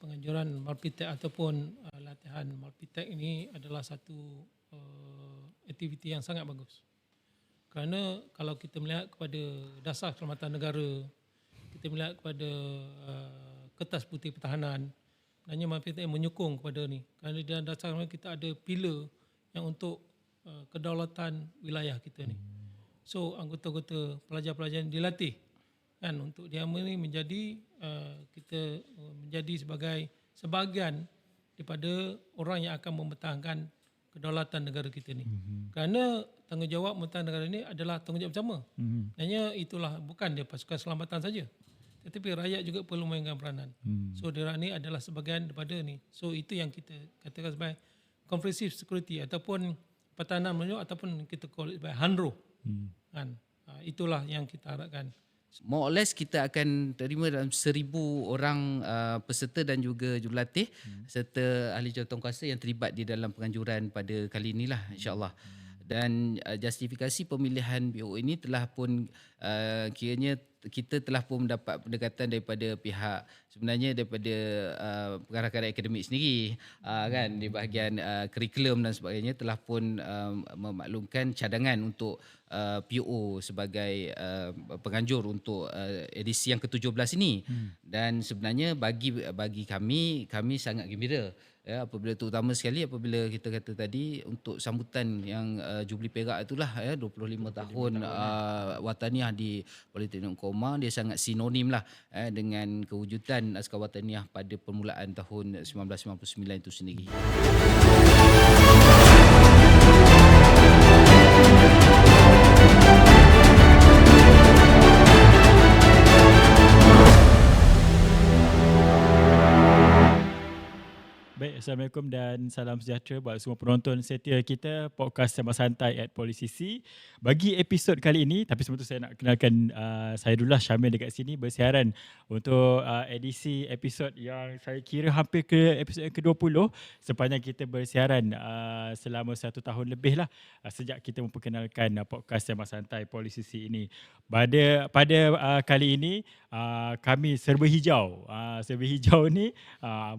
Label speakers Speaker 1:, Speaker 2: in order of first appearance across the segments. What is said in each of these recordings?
Speaker 1: penganjuran Malpitech ataupun latihan Malpitech ini adalah satu aktiviti yang sangat bagus. Kerana kalau kita melihat kepada dasar keselamatan negara, kita melihat kepada kertas putih pertahanan, sebenarnya Malpitech menyokong kepada ni. Kerana di dalam dasar kita ada pilar yang untuk kedaulatan wilayah kita ni. So anggota-anggota pelajar-pelajar dilatih kan untuk dia ni menjadi kita menjadi sebahagian daripada orang yang akan mempertahankan kedaulatan negara kita ni. Kerana tanggungjawab mempertahankan negara ni adalah tanggungjawab bersama. Hanya itulah bukan dia pasukan selamatan saja. Tetapi rakyat juga perlu mainkan peranan. So dia ni adalah sebahagian daripada ni. So itu yang kita katakan sebagai comprehensive security ataupun pertahanan menunjuk ataupun kita call it sebagai HANRO. Kan? Itulah yang kita harapkan.
Speaker 2: More or less kita akan terima dalam 1,000 orang peserta dan juga jurulatih serta ahli jawatankuasa yang terlibat di dalam penganjuran pada kali inilah insya-Allah. Dan justifikasi pemilihan BO ini telah pun kiranya kita telah pun mendapat pendekatan daripada pihak sebenarnya daripada pengarah-pengarah akademik sendiri kan di bahagian kurikulum dan sebagainya telah pun memaklumkan cadangan untuk PO sebagai penganjur untuk edisi yang ke-17 ini. Dan sebenarnya bagi kami sangat gembira ya, apabila terutama sekali apabila kita kata tadi untuk sambutan yang Jubli Perak itulah ya 25 tahun wataniah di Politeknik Koma, dia sangat sinonim lah dengan kewujudan askar wataniah pada permulaan tahun 1999 itu sendiri.
Speaker 3: Baik, Assalamualaikum dan salam sejahtera buat semua penonton setia kita podcast Sembang Santai at Polisisi. Bagi episod kali ini, tapi sebelum tu saya nak kenalkan saya dulu lah, Syamil dekat sini bersiaran untuk edisi episod yang saya kira hampir ke episod yang ke-20 sepanjang kita bersiaran selama 1 tahun lebih lah sejak kita memperkenalkan podcast Sembang Santai Polisisi ini. Pada kali ini kami serba hijau. Serba hijau ni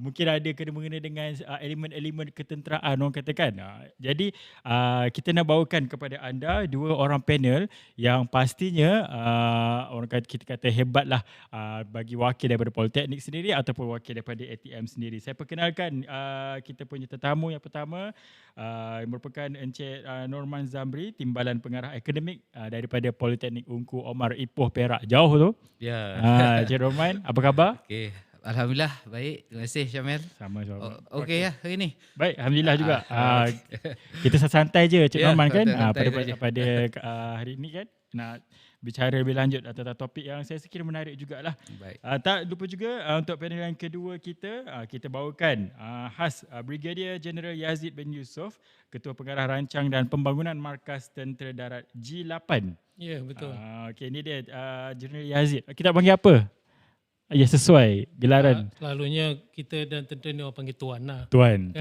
Speaker 3: mungkin ada kena-mengena dengan elemen-elemen ketenteraan orang katakan. Jadi kita nak bawakan kepada anda 2 orang panel yang pastinya orang kata, kita kata hebat lah bagi wakil daripada Politeknik sendiri ataupun wakil daripada ATM sendiri. Saya perkenalkan kita punya tetamu yang pertama merupakan Encik Norman Zamri, Timbalan Pengarah Akademik daripada Politeknik Ungku Omar Ipoh Perak. Jauh tu.
Speaker 2: Ya.
Speaker 3: Encik Norman, apa khabar?
Speaker 2: Okey. Alhamdulillah baik. Terima kasih Syamil.
Speaker 3: Sama-sama.
Speaker 2: Okey ya hari ni.
Speaker 3: Baik, alhamdulillah juga. Kita santai je Cik Norman kan. Pada hari ini kan nak bicara lebih lanjut tentang topik yang saya sekira menarik jugalah.
Speaker 2: Baik.
Speaker 3: Tak lupa juga untuk panel yang kedua kita bawakan khas Brigadier General Yazid bin Yusof, Ketua Pengarah Rancang dan Pembangunan Markas Tentera Darat G8.
Speaker 1: Ya, betul.
Speaker 3: Okey, ini dia General Yazid. Kita panggil apa? Ya, sesuai gelaran.
Speaker 1: Selalunya kita dan tentera ni orang panggil tuan lah.
Speaker 3: Tuan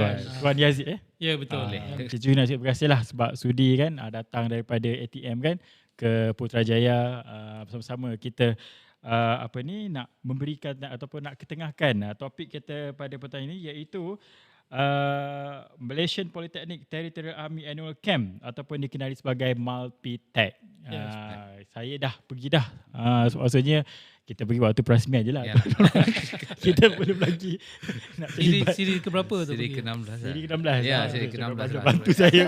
Speaker 3: Yazid
Speaker 1: Ya, betul.
Speaker 3: Kita nak terima kasih lah sebab sudi kan datang daripada ATM kan ke Putrajaya bersama-sama kita nak memberikan ataupun nak ketengahkan topik kita pada petang ini iaitu Malaysian Polytechnic Territorial Army Annual Camp ataupun dikenali sebagai Malpitech. Saya dah pergi dah. Maksudnya kita pergi waktu perasmian je lah.
Speaker 2: Ya.
Speaker 3: Kita belum lagi nak terlibat.
Speaker 1: Siri ke berapa tu?
Speaker 2: Siri ke-16.
Speaker 3: Siri ke-16.
Speaker 2: Ya, siri ke-16.
Speaker 3: Bantu saya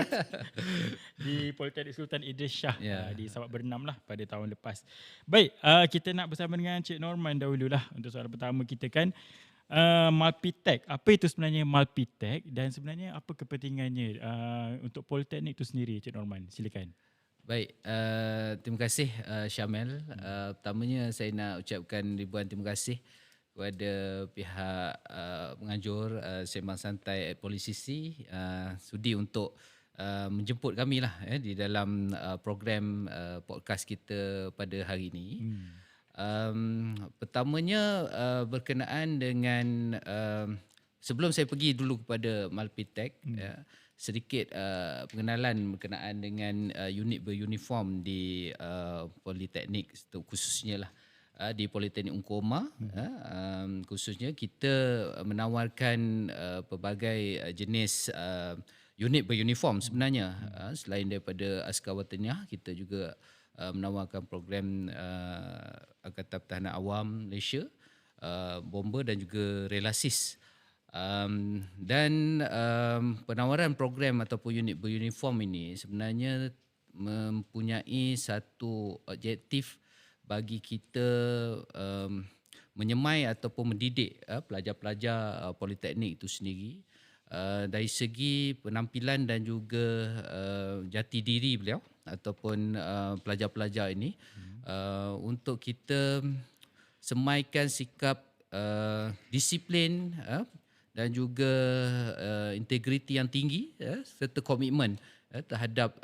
Speaker 3: di Politeknik Sultan Idris Shah di Sabak Bernam lah pada tahun lepas. Baik, kita nak bersama dengan Cik Norman dahululah untuk soalan pertama kita kan. Malpitech, apa itu sebenarnya Malpitech dan sebenarnya apa kepentingannya untuk Politeknik itu sendiri, Cik Norman? Silakan.
Speaker 2: Baik, terima kasih Syamil. Pertamanya saya nak ucapkan ribuan terima kasih kepada pihak penganjur Sembang Santai Polisisi sudi untuk menjemput kami lah di dalam program podcast kita pada hari ini. Pertamanya berkenaan dengan sebelum saya pergi dulu kepada Malpitech sedikit pengenalan berkenaan dengan unit beruniform di Politeknik khususnya lah di Politeknik Ungku Omar. Khususnya kita menawarkan pelbagai jenis unit beruniform sebenarnya. Selain daripada Askar Wataniah, kita juga menawarkan program Angkatan Pertahanan Awam Malaysia, bomber dan juga relasis. Penawaran program ataupun unit beruniform ini sebenarnya mempunyai satu objektif bagi kita menyemai ataupun mendidik pelajar-pelajar politeknik itu sendiri dari segi penampilan dan juga jati diri beliau ataupun pelajar-pelajar ini untuk kita semaikan sikap disiplin dan juga integriti yang tinggi serta komitmen terhadap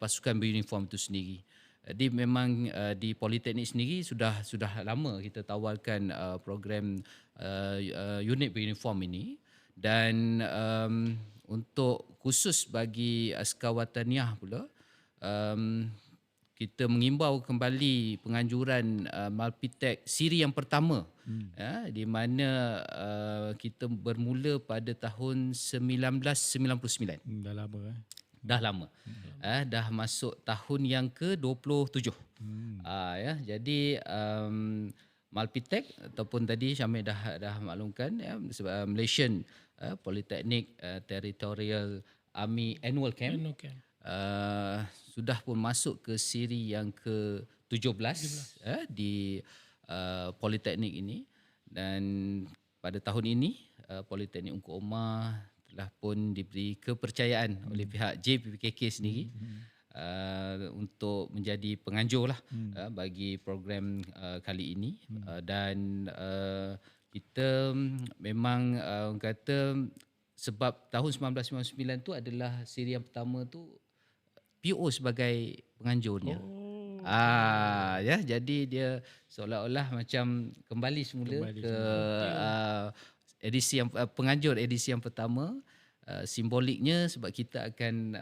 Speaker 2: pasukan beruniform itu sendiri. Jadi memang di Politeknik sendiri sudah lama kita tawarkan program unit beruniform ini, dan untuk khusus bagi Askar Wataniah pula kita mengimbau kembali penganjuran Malpitek siri yang pertama, di mana kita bermula pada tahun 1999.
Speaker 3: Dah lama.
Speaker 2: Dah lama. Dah masuk tahun yang ke-27. Jadi Malpitek ataupun tadi Syamil dah maklumkan Malaysian Polytechnic Territorial Army Annual Camp. Sudah pun masuk ke siri yang ke-17 di Politeknik ini, dan pada tahun ini Politeknik Ungku Omar telah pun diberi kepercayaan oleh pihak JPPKK sendiri untuk menjadi penganjur lah bagi program kali ini. Dan kita memang kata sebab tahun 1999 tu adalah siri yang pertama tu PO sebagai penganjurnya. Jadi dia seolah-olah macam kembali semula ke edisi yang penganjur edisi yang pertama. Simboliknya sebab kita akan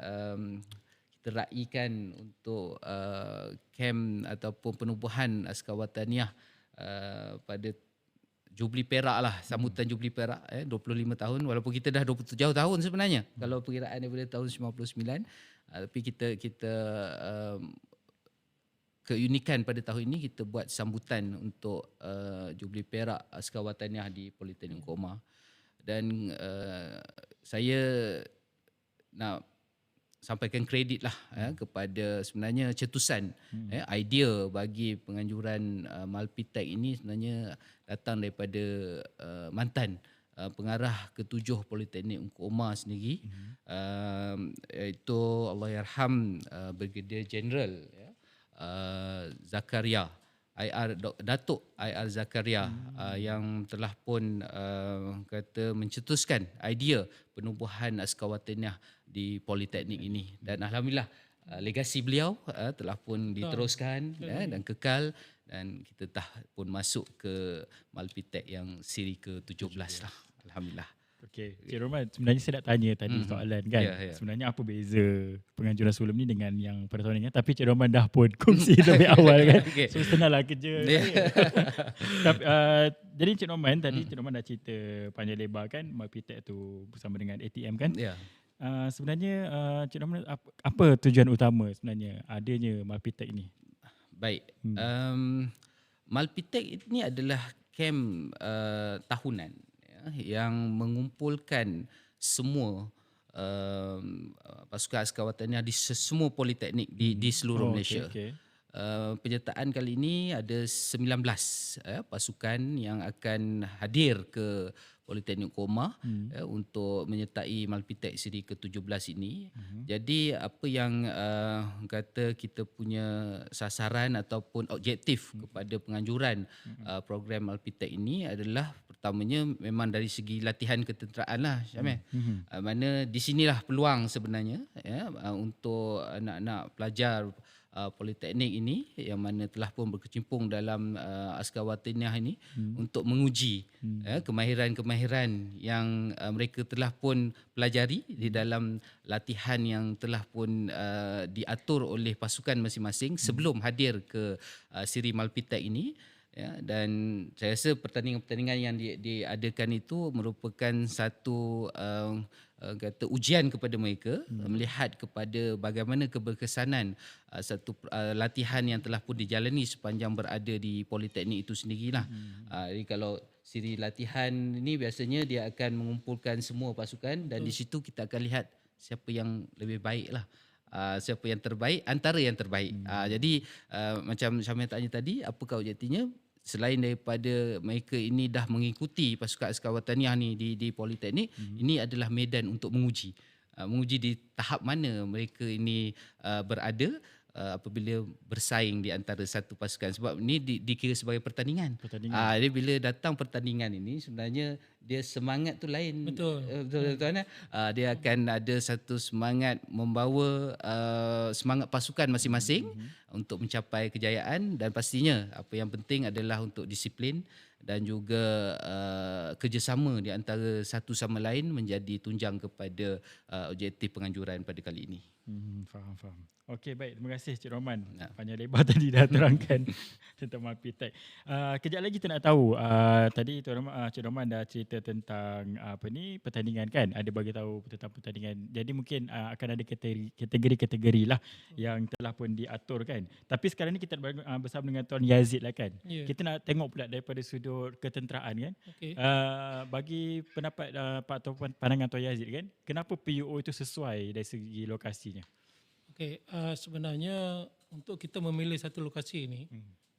Speaker 2: kita raikan untuk kem ataupun penubuhan Askar Wataniah pada Jubli Perak lah, sambutan Jubli Perak 25 tahun, walaupun kita dah 27 tahun sebenarnya kalau perkiraan daripada tahun 99. Tapi kita keunikan pada tahun ini kita buat sambutan untuk Jubli Perak Askar Wataniah di Politeknik Ungku Omar. Dan saya nak sampaikan kredit lah kepada sebenarnya cetusan idea bagi penganjuran Malpitek ini sebenarnya datang daripada mantan pengarah ke-7 Politeknik Ungku Omar sendiri, iaitu Allahyarham Brigadier General Zakaria Datuk IR Zakaria, yang telah pun kata mencetuskan idea penubuhan Askar Wataniah di Politeknik ini. Dan alhamdulillah legasi beliau telah pun diteruskan dan kekal, dan kita dah pun masuk ke Malpitek yang siri ke-17 lah. Alhamdulillah.
Speaker 3: Okey, Cik Roman, sebenarnya saya nak tanya tadi soalan kan. Sebenarnya apa beza penganjuran sebelum ni dengan yang pada tahun ini? Tapi Cik Roman dah pun kongsi lebih awal kan. So senanglah kerja. Tapi, jadi Cik Roman tadi Cik Roman dah cerita panjang lebar kan Malpitek tu bersama dengan ATM kan. Sebenarnya Cik Roman apa tujuan utama sebenarnya adanya Malpitek ini?
Speaker 2: Baik. Malpitek ini adalah kem tahunan yang mengumpulkan semua pasukan Askar Wataniah di semua politeknik di seluruh Malaysia. Penyertaan kali ini ada 19 pasukan yang akan hadir ke Politeknik Ungku Omar untuk menyertai Malpitek siri ke-17 ini. Jadi apa yang kata kita punya sasaran ataupun objektif kepada penganjuran program Malpitek ini adalah pertamanya memang dari segi latihan ketenteraan lah, Syamil. Mana di sinilah peluang sebenarnya untuk anak-anak pelajar politeknik ini yang mana telah pun berkecimpung dalam askar watiniah ini untuk menguji kemahiran-kemahiran yang mereka telah pun pelajari di dalam latihan yang telah pun diatur oleh pasukan masing-masing sebelum hadir ke Siri Malpitek ini. Ya, dan saya rasa pertandingan-pertandingan yang diadakan itu merupakan satu kata ujian kepada mereka melihat kepada bagaimana keberkesanan satu latihan yang telah pun dijalani sepanjang berada di politeknik itu sendirilah. Jadi kalau siri latihan ini biasanya dia akan mengumpulkan semua pasukan dan di situ kita akan lihat siapa yang lebih baik lah. Siapa yang terbaik antara yang terbaik. Jadi macam Syamil tanya tadi, apakah objektifnya? Selain daripada mereka ini dah mengikuti pasukan askar wataniah ni di politeknik, ini adalah medan untuk menguji. Menguji di tahap mana mereka ini berada apabila bersaing di antara satu pasukan, sebab ini dikira sebagai pertandingan. Jadi bila datang pertandingan ini sebenarnya dia semangat tu lain.
Speaker 1: Betul.
Speaker 2: Betul tuan. Dia akan ada satu semangat membawa semangat pasukan masing-masing untuk mencapai kejayaan, dan pastinya apa yang penting adalah untuk disiplin dan juga kerjasama di antara satu sama lain menjadi tunjang kepada objektif penganjuran pada kali ini.
Speaker 3: Faham. Okey, baik. Terima kasih Cik Roman. Panjang lebar tadi dah terangkan tentang Malpitek. Kejap lagi kita nak tahu, tadi Cik Roman dah cerita tentang pertandingan kan? Ada bagi tahu tentang pertandingan. Jadi mungkin akan ada kategori-kategori lah yang telah pun diatur kan. Tapi sekarang ni kita bersama dengan Tuan Yazid lah kan?
Speaker 1: Yeah.
Speaker 3: Kita nak tengok pula daripada sudut ketenteraan kan?
Speaker 1: Okay.
Speaker 3: Bagi pendapat ataupun pandangan Tuan Yazid kan, kenapa PUO itu sesuai dari segi lokasinya?
Speaker 1: Okay, sebenarnya untuk kita memilih satu lokasi ini,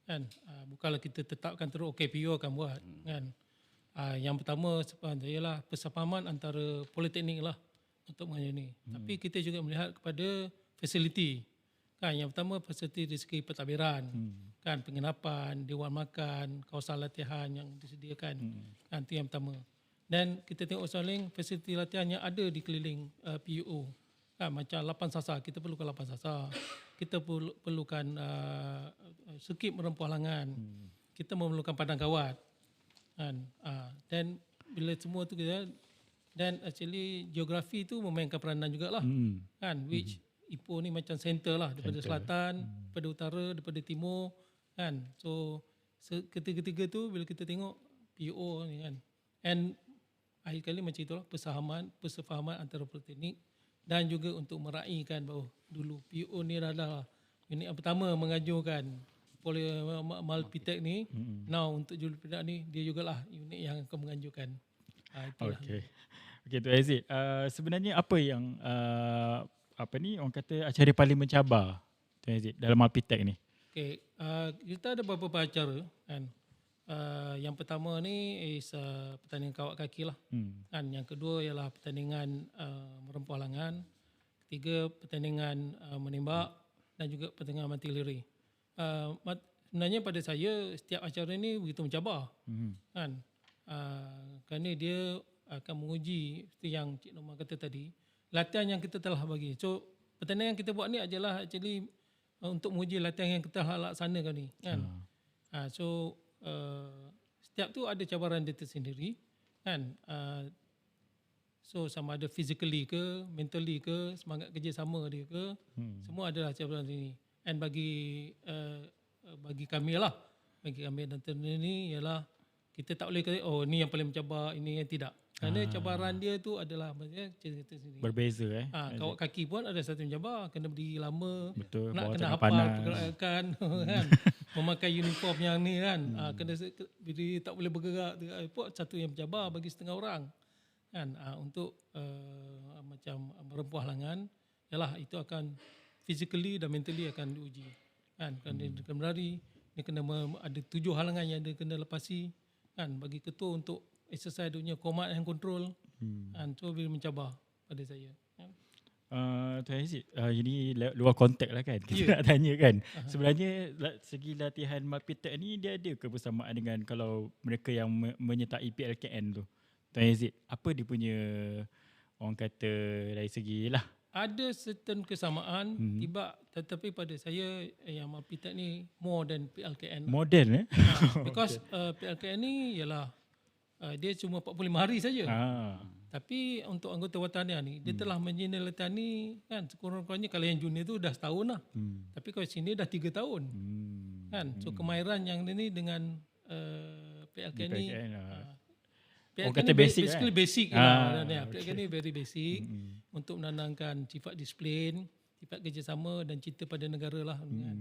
Speaker 1: kan, bukanlah kita tetapkan terus PU akan buat, kan. Yang pertama sebenarnya ialah persefahaman antara politeknik lah untuk mengajar ini. Tapi kita juga melihat kepada fasiliti. Kan, yang pertama fasiliti dari segi pentadbiran, kan, penginapan, dewan makan, kawasan latihan yang disediakan. Kan, itu yang pertama. Dan kita tengok soal lain, fasiliti latihan yang ada di keliling PUO. Macam lapan sasar, kita perlukan lapan sasar. Kita perlukan sirkuit merempuh halangan. Kita memerlukan padang kawat. Kan? Dan bila semua tu kita, dan actually geografi tu memainkan peranan jugalah. Kan? Which Ipoh ni macam center lah, daripada selatan, daripada utara, daripada timur. Kan? So ketiga-tiga tu bila kita tengok PO ni kan. And akhir kali macam itulah persefahaman antara politeknik dan juga untuk meraihkan bahawa dulu PO ni adalah unit yang pertama mengajukan Malpitek ni. Now untuk Julur Pedak ni dia jugalah unit yang akan mengajukan.
Speaker 3: Okey, Tuan Aziz, sebenarnya apa yang orang kata acara paling mencabar Tuan Aziz dalam Malpitek ni?
Speaker 1: Okey, kita ada beberapa acara kan. Yang pertama ni pertandingan kawat kaki lah. Kan, yang kedua ialah pertandingan merempuh halangan. Ketiga pertandingan menembak dan juga pertandingan mati liri. Sebenarnya pada saya setiap acara ni begitu mencabar. Kan? Kerana dia akan menguji seperti yang Cik Norman kata tadi, latihan yang kita telah bagi. So pertandingan yang kita buat ni adalah actually untuk menguji latihan yang kita telah laksanakan ni kan. So setiap tu ada cabaran dia tersendiri kan. So sama ada physically ke, mentally ke, semangat kerjasama dia ke, semua adalah cabaran ini. And bagi kami lah, bagi kami dan tentera ni ialah kita tak boleh kata ni yang paling mencabar, ini yang tidak. Kerana cabaran dia tu adalah cerita sendiri.
Speaker 3: Berbeza
Speaker 1: kawat kaki pun ada satu mencabar, kena berdiri lama,
Speaker 3: betul,
Speaker 1: kena hafal pergerakan kan. Memakai uniform yang ni kan, kena berdiri tak boleh bergerak, satu yang mencabar bagi setengah orang kan. Untuk macam merempuh halangan ialah itu akan physically dan mentally akan diuji kan. Dia kena berlari, dia kena ada 7 halangan yang dia kena lepasi kan. Bagi ketua untuk exercise dia punya command and control kan. So bila mencabar pada saya kan.
Speaker 3: Tuan Aziz, ini luar konteks lah kan. Kita nak tanya kan. Sebenarnya segi latihan Malpitek ni dia ada kebersamaan dengan kalau mereka yang menyertai PLKN tu. Tuan Aziz, apa dia punya orang kata dari segi lah
Speaker 1: ada certain kesamaan tetapi pada saya yang Malpitek ni more than PLKN.
Speaker 3: Modern
Speaker 1: Because PLKN ni ialah dia cuma 45 hari saja. Tapi untuk anggota wataniah ni dia telah menjenelatani kan sekurang-kurangnya kalau yang junior tu dah setahun lah. Tapi kalau sini dah 3 tahun. Kan? So kemahiran yang ni dengan PLKN ni PLKN
Speaker 3: kata
Speaker 1: ni
Speaker 3: basic
Speaker 1: basically
Speaker 3: kan?
Speaker 1: basic lah. PLKN ni very basic untuk menanamkan sifat disiplin, sifat kerjasama dan cinta pada negara lah. Kan?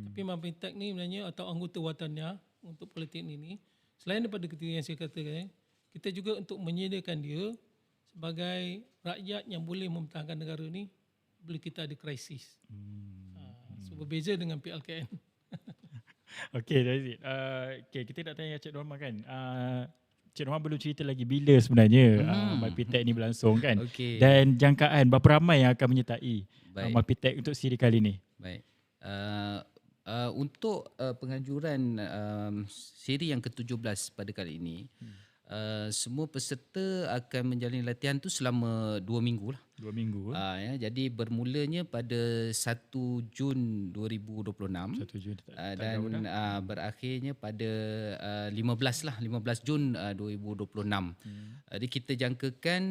Speaker 1: Tapi Malpitek ni sebenarnya atau anggota wataniah untuk politeknik ni selain daripada ketika yang saya katakan, kita juga untuk menyediakan dia sebagai rakyat yang boleh mempertahankan negara ni bila kita ada krisis. So berbeza dengan PLKN.
Speaker 3: Okey, that's it. Okay, kita nak tanya Cik Norma kan. Cik Norma belum cerita lagi bila sebenarnya Malpitek ni berlangsung kan.
Speaker 2: Okey.
Speaker 3: Dan jangkaan berapa ramai yang akan menyertai
Speaker 2: Baik.
Speaker 3: Malpitek untuk siri kali ni?
Speaker 2: Baik. Untuk penganjuran siri yang ke-17 pada kali ini, semua peserta akan menjalani latihan tu selama 2 minggu lah.
Speaker 3: 2 minggu.
Speaker 2: Jadi bermulanya pada 1 Jun 2026
Speaker 3: 1 Jun
Speaker 2: dan berakhirnya pada 15 Jun 2026. Jadi kita jangkakan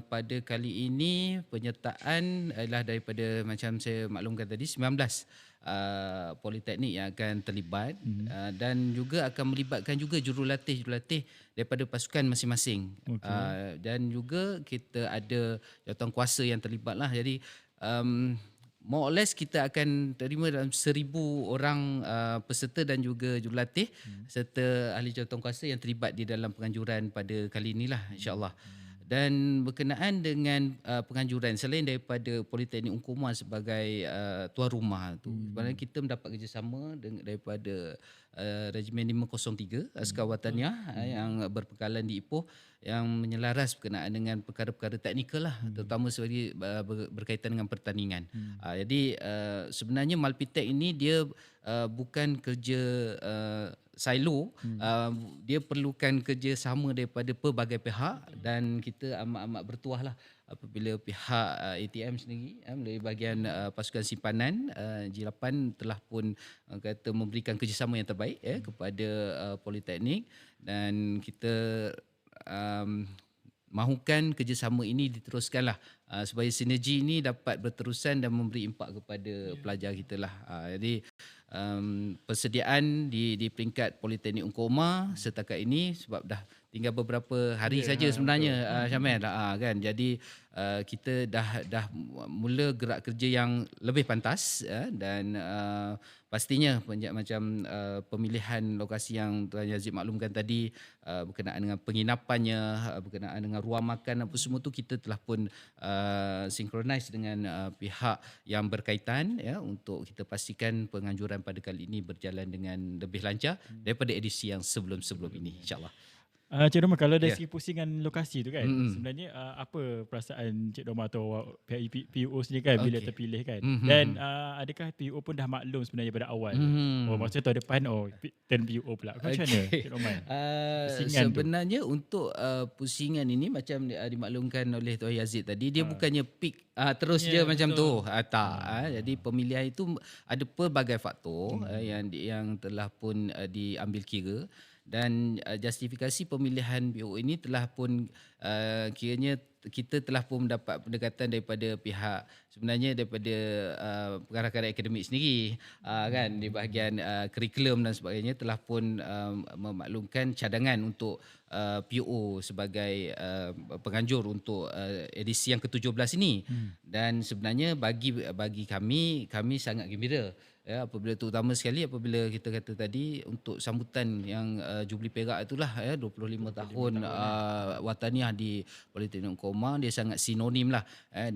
Speaker 2: pada kali ini penyertaan adalah daripada macam saya maklumkan tadi 19 politeknik yang akan terlibat dan juga akan melibatkan juga jurulatih daripada pasukan masing-masing. Dan juga kita ada jawatankuasa yang terlibat lah. Jadi more or less kita akan terima dalam 1,000 orang peserta dan juga jurulatih serta ahli jawatankuasa yang terlibat di dalam penganjuran pada kali inilah insya-Allah. Dan berkenaan dengan penganjuran selain daripada Politeknik Ungkoman sebagai tuan rumah tu, sebenarnya kita mendapat kerjasama daripada Regimen 503 Askar Wataniah yang berpekalan di Ipoh yang menyelaras berkenaan dengan perkara-perkara teknikal lah, terutama sebagai berkaitan dengan pertandingan. Jadi sebenarnya Malpitek ini dia bukan kerja silo, dia perlukan kerjasama daripada pelbagai pihak dan kita amat-amat bertuah lah apabila pihak ATM sendiri melalui bahagian pasukan simpanan G8 telah pun kata memberikan kerjasama yang terbaik kepada Politeknik dan kita mahukan kerjasama ini diteruskanlah supaya sinergi ini dapat berterusan dan memberi impak kepada pelajar kita lah. Jadi persediaan di peringkat Politeknik Ungkoma setakat ini sebab dah tinggal beberapa hari saja sebenarnya Syamil kan. Jadi kita dah mula gerak kerja yang lebih pantas dan pastinya macam pemilihan lokasi yang Tuan Yazid maklumkan tadi berkenaan dengan penginapannya, berkenaan dengan ruang makan apa semua tu kita telah pun synchronize dengan pihak yang berkaitan untuk kita pastikan penganjuran pada kali ini berjalan dengan lebih lancar daripada edisi yang sebelum-sebelum ini insya-Allah.
Speaker 3: Cik Norma, kalau dari segi pusingan lokasi tu kan, sebenarnya apa perasaan Cik Norma atau pihak PUO sendiri kan bila terpilih kan? Dan adakah PUO pun dah maklum sebenarnya pada awal? Maksudnya tahun depan turn PUO pula. Macam mana Cik Norma?
Speaker 2: Sebenarnya tu, untuk pusingan ini macam dimaklumkan oleh Tuan Yazid tadi, dia bukannya peak terus je macam tu. Tak. Jadi pemilihan itu ada pelbagai faktor yang telah pun diambil kira. Dan justifikasi pemilihan PO ini telah pun kiranya kita telah pun mendapat pendekatan daripada pihak sebenarnya daripada pengarah-pengarah akademik sendiri kan di bahagian kurikulum dan sebagainya telah pun memaklumkan cadangan untuk PO sebagai penganjur untuk edisi yang ke-17 ini. Dan sebenarnya bagi kami sangat gembira apabila terutama sekali apabila kita kata tadi untuk sambutan yang Jubli Perak itulah 25 tahun wataniah di Politeknik Ungkoma, dia sangat sinonim lah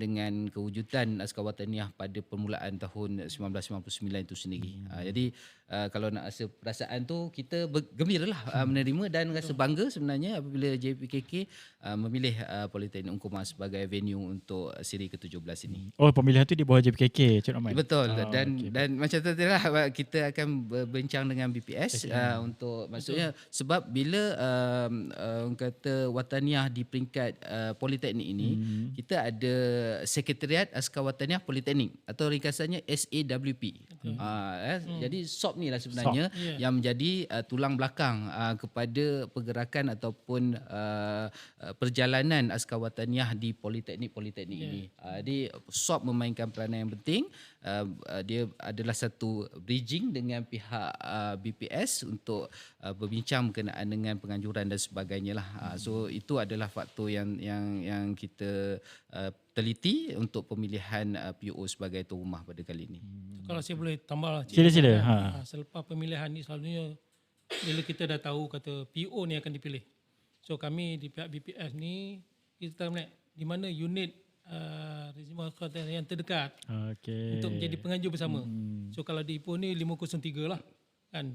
Speaker 2: dengan kewujudan Askar Wataniah pada permulaan tahun 1999 itu sendiri. Jadi kalau nak rasa perasaan tu kita gembiralah menerima dan rasa bangga sebenarnya apabila JPKK memilih Politeknik Ungkoma sebagai venue untuk siri ke-17 ini.
Speaker 3: Pemilihan tu di bawah JPKK, Cik Norman.
Speaker 2: Betul. Dan macam tadi lah kita akan berbincang dengan BPS untuk maksudnya sebab bila kata wataniah di peringkat Politeknik Politeknik ini kita ada Sekretariat Askar Wataniah Politeknik atau ringkasannya SAWP. Jadi SOP ni lah sebenarnya yang menjadi tulang belakang kepada pergerakan ataupun perjalanan Askar Wataniah di Politeknik ini. Jadi SOP memainkan peranan yang penting. Dia adalah satu bridging dengan pihak BPS untuk berbincang berkenaan dengan penganjuran dan sebagainya lah. So itu adalah faktor yang kita teliti untuk pemilihan PO sebagai tuan rumah pada kali ini.
Speaker 1: Kalau saya boleh tambah lah.
Speaker 3: Sila.
Speaker 1: Selepas pemilihan ni selalunya bila kita dah tahu kata PO ni akan dipilih. So kami di pihak BPS ni kita melihat di mana unit rezim yang terdekat untuk menjadi penganjur bersama. So kalau di Ipoh ni 503 lah kan.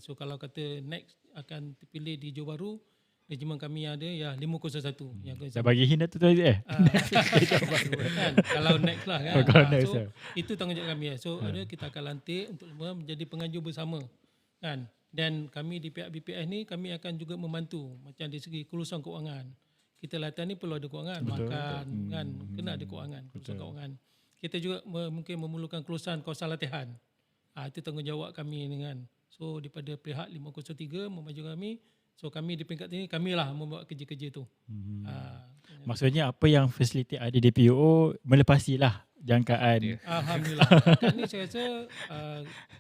Speaker 1: So kalau kata next akan terpilih di Johor Bahru, regimen kami yang ada ya 501 yang
Speaker 3: Dah bagi hint tu Aziz
Speaker 1: kan? Kalau next lah kan.
Speaker 3: Kalau next
Speaker 1: So itu tanggungjawab kami. So ada kita akan lantik untuk semua menjadi penganjur bersama kan. Dan kami di pihak BPS ni kami akan juga membantu macam dari segi kelulusan keuangan. Kita latihan ni perlu ada keuangan, makan kan, kena ada keuangan, kelulusan keuangan. Kita juga mungkin memerlukan kelulusan kawasan latihan. Itu tanggungjawab kami dengan. So daripada pihak 503 memaju kami. So kami di peringkat ini kamilah membuat kerja-kerja tu.
Speaker 3: Maksudnya apa yang fasiliti ada di PO melepasilah jangkaan.
Speaker 1: Alhamdulillah. Kat ni saya rasa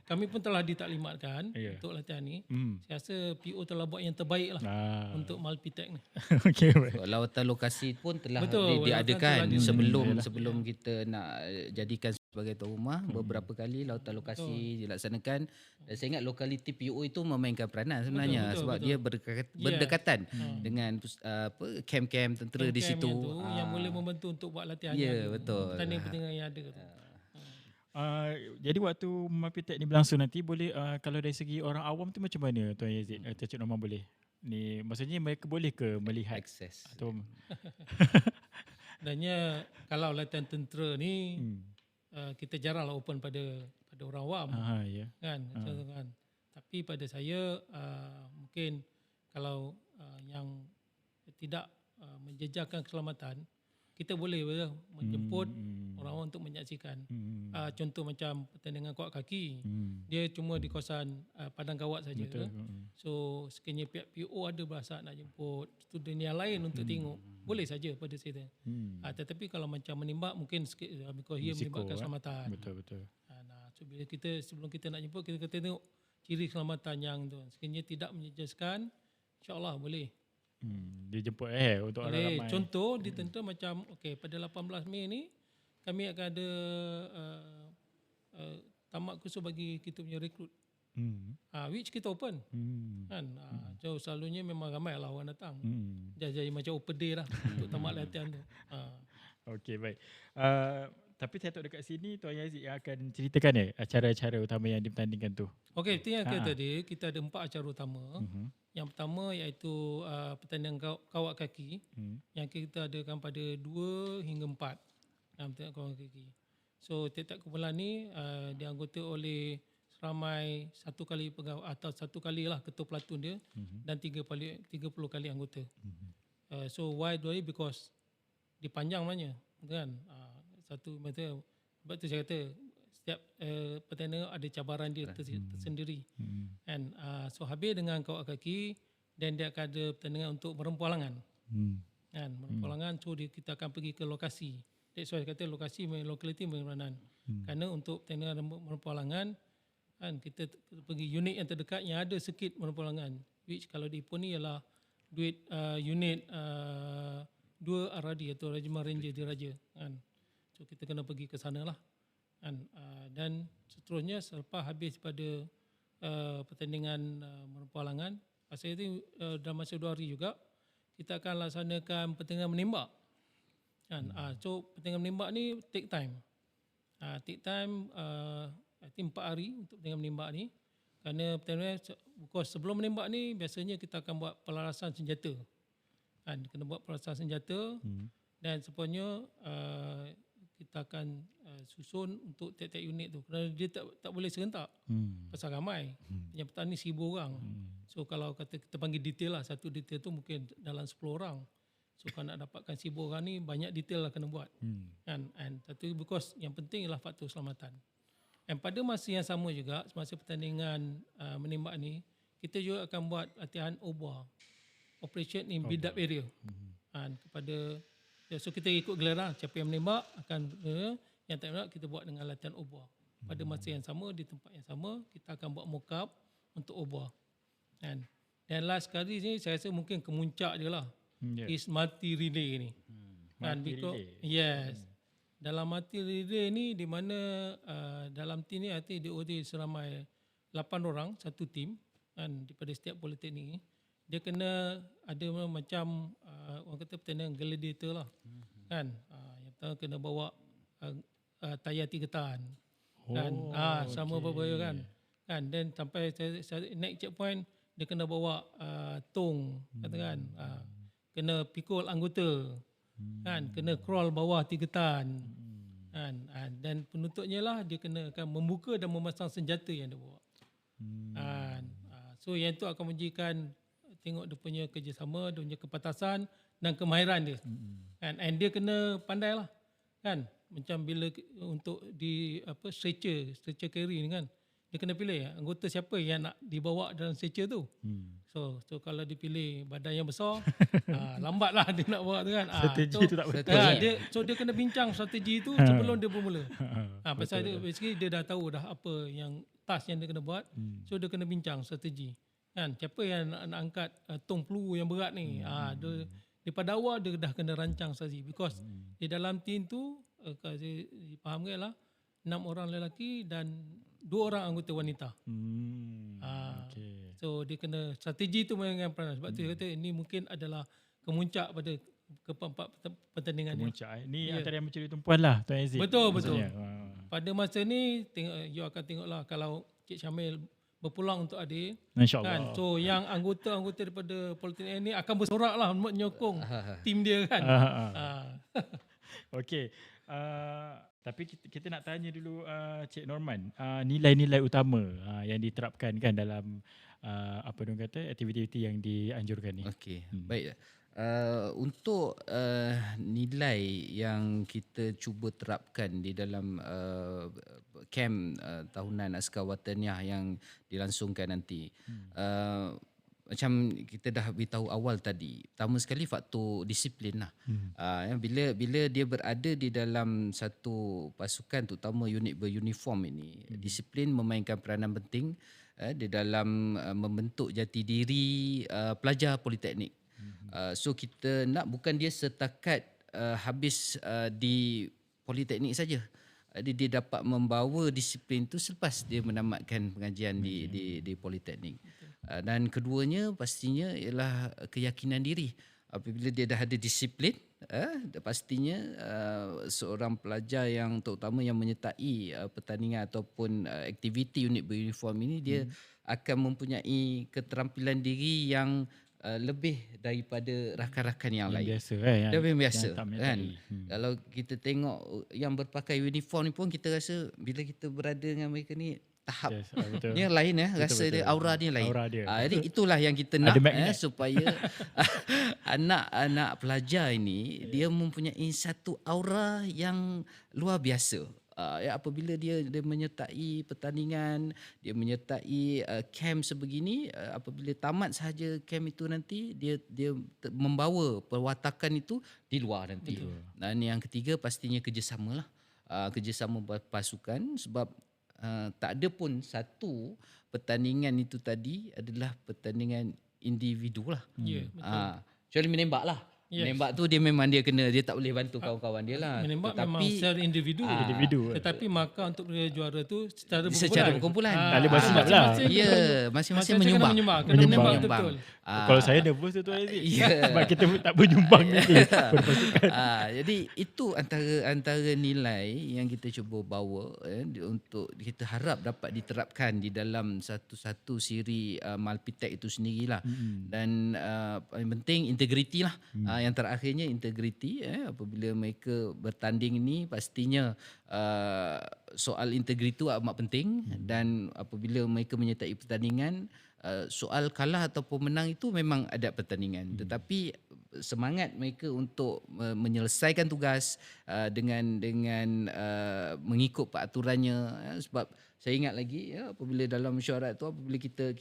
Speaker 1: kami pun telah ditaklimatkan untuk latihan ni. Saya rasa PO telah buat yang terbaik lah untuk Malpitek ni.
Speaker 3: Okey.
Speaker 2: Lawatan lokasi pun telah
Speaker 1: Betul,
Speaker 2: diadakan
Speaker 1: lawatan
Speaker 2: sebelum kita nak jadikan sebagai tuan rumah. Beberapa kali lawatan lokasi dilaksanakan dan saya ingat lokaliti PO itu memainkan peranan sebenarnya sebab dia berdekatan dengan kem-kem tentera di situ
Speaker 1: yang boleh membantu untuk buat latihan.
Speaker 2: Betul.
Speaker 1: Pertandingan yang ada tu.
Speaker 3: Jadi waktu Malpitek ni berlangsung nanti boleh kalau dari segi orang awam tu macam mana Tuan Yazid atau Cik Norman boleh? Ni maksudnya mereka boleh ke melihat
Speaker 2: akses
Speaker 3: atau
Speaker 1: dannya kalau latihan tentera ni kita jaranglah open pada orang awam kan. Tapi pada saya mungkin kalau yang tidak menjejakkan keselamatan kita boleh menjemput orang awam untuk menyaksikan. Contoh macam pertandingan kuat kaki, dia cuma di kawasan Padang Kawat saja. So sekiranya pihak PO ada berasa nak jemput student yang lain untuk tengok, boleh saja pada saya. Tetapi kalau macam menembak mungkin sikit because ia melibatkan keselamatan.
Speaker 3: Betul.
Speaker 1: So bila kita sebelum kita nak jemput kita tengok ciri keselamatan yang tu. Sekiranya tidak menjejaskan, insya-Allah boleh.
Speaker 3: Dia jemput untuk orang ramai.
Speaker 1: Contoh di tentera macam pada 18 Mei ni kami akan ada tamat kursus bagi kita punya rekrut. Which kita open. Kan? So selalunya memang ramai lah orang datang. Jadi macam open day lah untuk tamat latihan tu.
Speaker 3: Okey, baik. Tapi saya tahu dekat sini Tuan Yazid yang akan ceritakan acara-acara utama yang dipertandingkan tu.
Speaker 1: Okey, itu yang kita tadi kita ada 4 acara utama. Yang pertama iaitu pertandingan kawat kaki yang kita adakan pada 2 hingga 4. Pertandingan kawat kaki. So tiap-tiap kumpulan ni dianggota oleh seramai 1 kali pegawai atau 1 kali lah ketua pelatun dia dan 30 kali anggota. So why do I? Because dipanjang banyak kan. Satu macam sebab tu saya kata setiap pertandingan ada cabaran dia tersendiri. And so habis dengan kawat kaki dan dia akan ada pertandingan untuk merempuh halangan. Kan, merempuh halangan so kita akan pergi ke lokasi. That's why kata lokasi lokaliti berperanan. Kerana untuk pertandingan merempuh halangan kan kita pergi unit yang terdekat yang ada sirkuit merempuh halangan. Which kalau di Ipoh ni ialah unit 2 RRD atau Regimen Ranger Diraja kan. So kita kena pergi ke sana lah. Dan seterusnya selepas habis pada pertandingan merempuh halangan, pasal itu dalam masa 2 hari juga kita akan laksanakan pertandingan menembak. So pertandingan menembak ni take time. I think 4 hari untuk pertandingan menembak ni. Kerana pertandingan sebelum menembak ni biasanya kita akan buat pelarasan senjata. Kena buat pelarasan senjata dan sepatutnya kita akan susun untuk tiap-tiap unit tu kerana dia tak boleh serentak pasal ramai penyertaan ni 1,000 orang. So kalau kata kita panggil detail lah, satu detail tu mungkin dalam 10 orang. So kalau nak dapatkan 1,000 orang ni banyak detail lah kena buat. Kan? And satu because yang penting ialah faktor keselamatan. Dan pada masa yang sama juga, semasa pertandingan menembak ni, kita juga akan buat latihan OBA, Operation in Build-up Area. Kepada so kita ikut gelaran, siapa yang menembak akan yang tak menembak kita buat dengan latihan OBA. Pada masa yang sama, di tempat yang sama, kita akan buat mock-up untuk OBA. Dan last kali ni saya rasa mungkin kemuncak je lah. Is multi relay ni.
Speaker 3: Multi-relay.
Speaker 1: Yes. Dalam multi relay ni di mana dalam tim ni arti DOD seramai 8 orang satu tim kan daripada setiap politeknik ni. Dia kena ada macam orang kata pertandingan gladiator lah. Kan? Yang pertama kena bawa tayar 3 tan. Kan? Sama berbahaya kan. Kan dan sampai saya naik checkpoint dia kena bawa tong katakan. Kena pikul anggota, kan, kena crawl bawah 3 tan, kan, dan penutupnya lah dia kena akan membuka dan memasang senjata yang dia bawa. So yang itu akan menunjukkan tengok dia punya kerjasama, dia punya kepatasan dan kemahiran dia, kan, and dia kena pandai lah, kan, macam bila untuk di stretcher carry ni kan. Dia kena pilih anggota siapa yang nak dibawa dalam stretcher tu. So kalau dipilih badan yang besar, lambatlah dia nak bawa tu kan.
Speaker 3: Strategi tu tak betul.
Speaker 1: Dia kena bincang strategi tu sebelum dia bermula. Pasal dia basically dia dah tahu dah apa yang task yang dia kena buat. So dia kena bincang strategi. Kan siapa yang nak angkat tong peluru yang berat ni. Dia daripada awal dia dah kena rancang strategi because di dalam team tu kalau saya faham lah 6 orang lelaki dan 2 orang anggota wanita.
Speaker 3: Okay.
Speaker 1: So dia kena strategi tu mainkan peranan. Sebab tu dia kata ini mungkin adalah kemuncak pada keempat pertandingan ni.
Speaker 3: Kemuncak. Ni antara yang mencuri tumpuan lah Tuan Aziz.
Speaker 1: Betul. Pada masa ni you akan tengoklah kalau Cik Syamil berpulang untuk adil.
Speaker 3: InsyaAllah.
Speaker 1: Kan? So yang anggota-anggota daripada Politeknik ni akan bersorak lah menyokong tim dia kan.
Speaker 3: Okey. Tapi kita nak tanya dulu Cik Norman, nilai-nilai utama yang diterapkan kan dalam apa dia kata aktiviti yang dianjurkan ni.
Speaker 2: Okey, baik. Untuk nilai yang kita cuba terapkan di dalam kem tahunan Askar Wataniah yang dilangsungkan nanti. Macam kita dah beritahu awal tadi, pertama sekali faktor disiplin lah. Bila dia berada di dalam satu pasukan terutama unit beruniform ini, disiplin memainkan peranan penting di dalam membentuk jati diri pelajar politeknik. So kita nak bukan dia setakat habis di politeknik saja. Dia dapat membawa disiplin tu selepas dia menamatkan pengajian di politeknik. Dan keduanya pastinya ialah keyakinan diri. Apabila dia dah ada disiplin, pastinya seorang pelajar yang terutama yang menyertai pertandingan ataupun aktiviti unit beruniform ini, dia akan mempunyai keterampilan diri yang lebih daripada rakan-rakan yang lain.
Speaker 3: Biasa
Speaker 2: Lebih biasa kan. Kalau kita tengok yang berpakai uniform ni pun kita rasa bila kita berada dengan mereka ni tahap dia lain rasa dia aura dia lain. Jadi itulah yang kita nak supaya anak-anak pelajar ini dia mempunyai satu aura yang luar biasa. Apabila dia menyertai pertandingan, dia menyertai camp sebegini, apabila tamat sahaja camp itu nanti dia membawa perwatakan itu di luar nanti. Dan yang ketiga pastinya kerjasama lah. Kerjasama pasukan sebab tak ada pun satu pertandingan itu tadi adalah pertandingan individu lah. Kecuali menembak lah. Menembak tu dia memang dia tak boleh bantu kawan-kawan dia lah.
Speaker 1: Menembak memang secara individu. Tetapi maka untuk juara tu secara
Speaker 2: berkumpulan.
Speaker 3: Tak boleh bersilap lah.
Speaker 2: Ya, masing-masing menyumbang.
Speaker 1: Kena menembak betul.
Speaker 3: Kalau saya nervous tu Aziz. Sebab kita tak menyumbang nanti.
Speaker 2: Jadi itu antara nilai yang kita cuba bawa untuk kita harap dapat diterapkan di dalam satu siri Malpitek itu sendirilah. Dan paling penting integriti lah. Yang terakhirnya integriti. Apabila mereka bertanding ni pastinya soal integriti itu amat penting. Dan apabila mereka menyertai pertandingan soal kalah ataupun menang itu memang ada pertandingan, tetapi semangat mereka untuk menyelesaikan tugas dengan mengikut peraturannya, sebab saya ingat lagi apabila dalam mesyuarat tu, apabila kita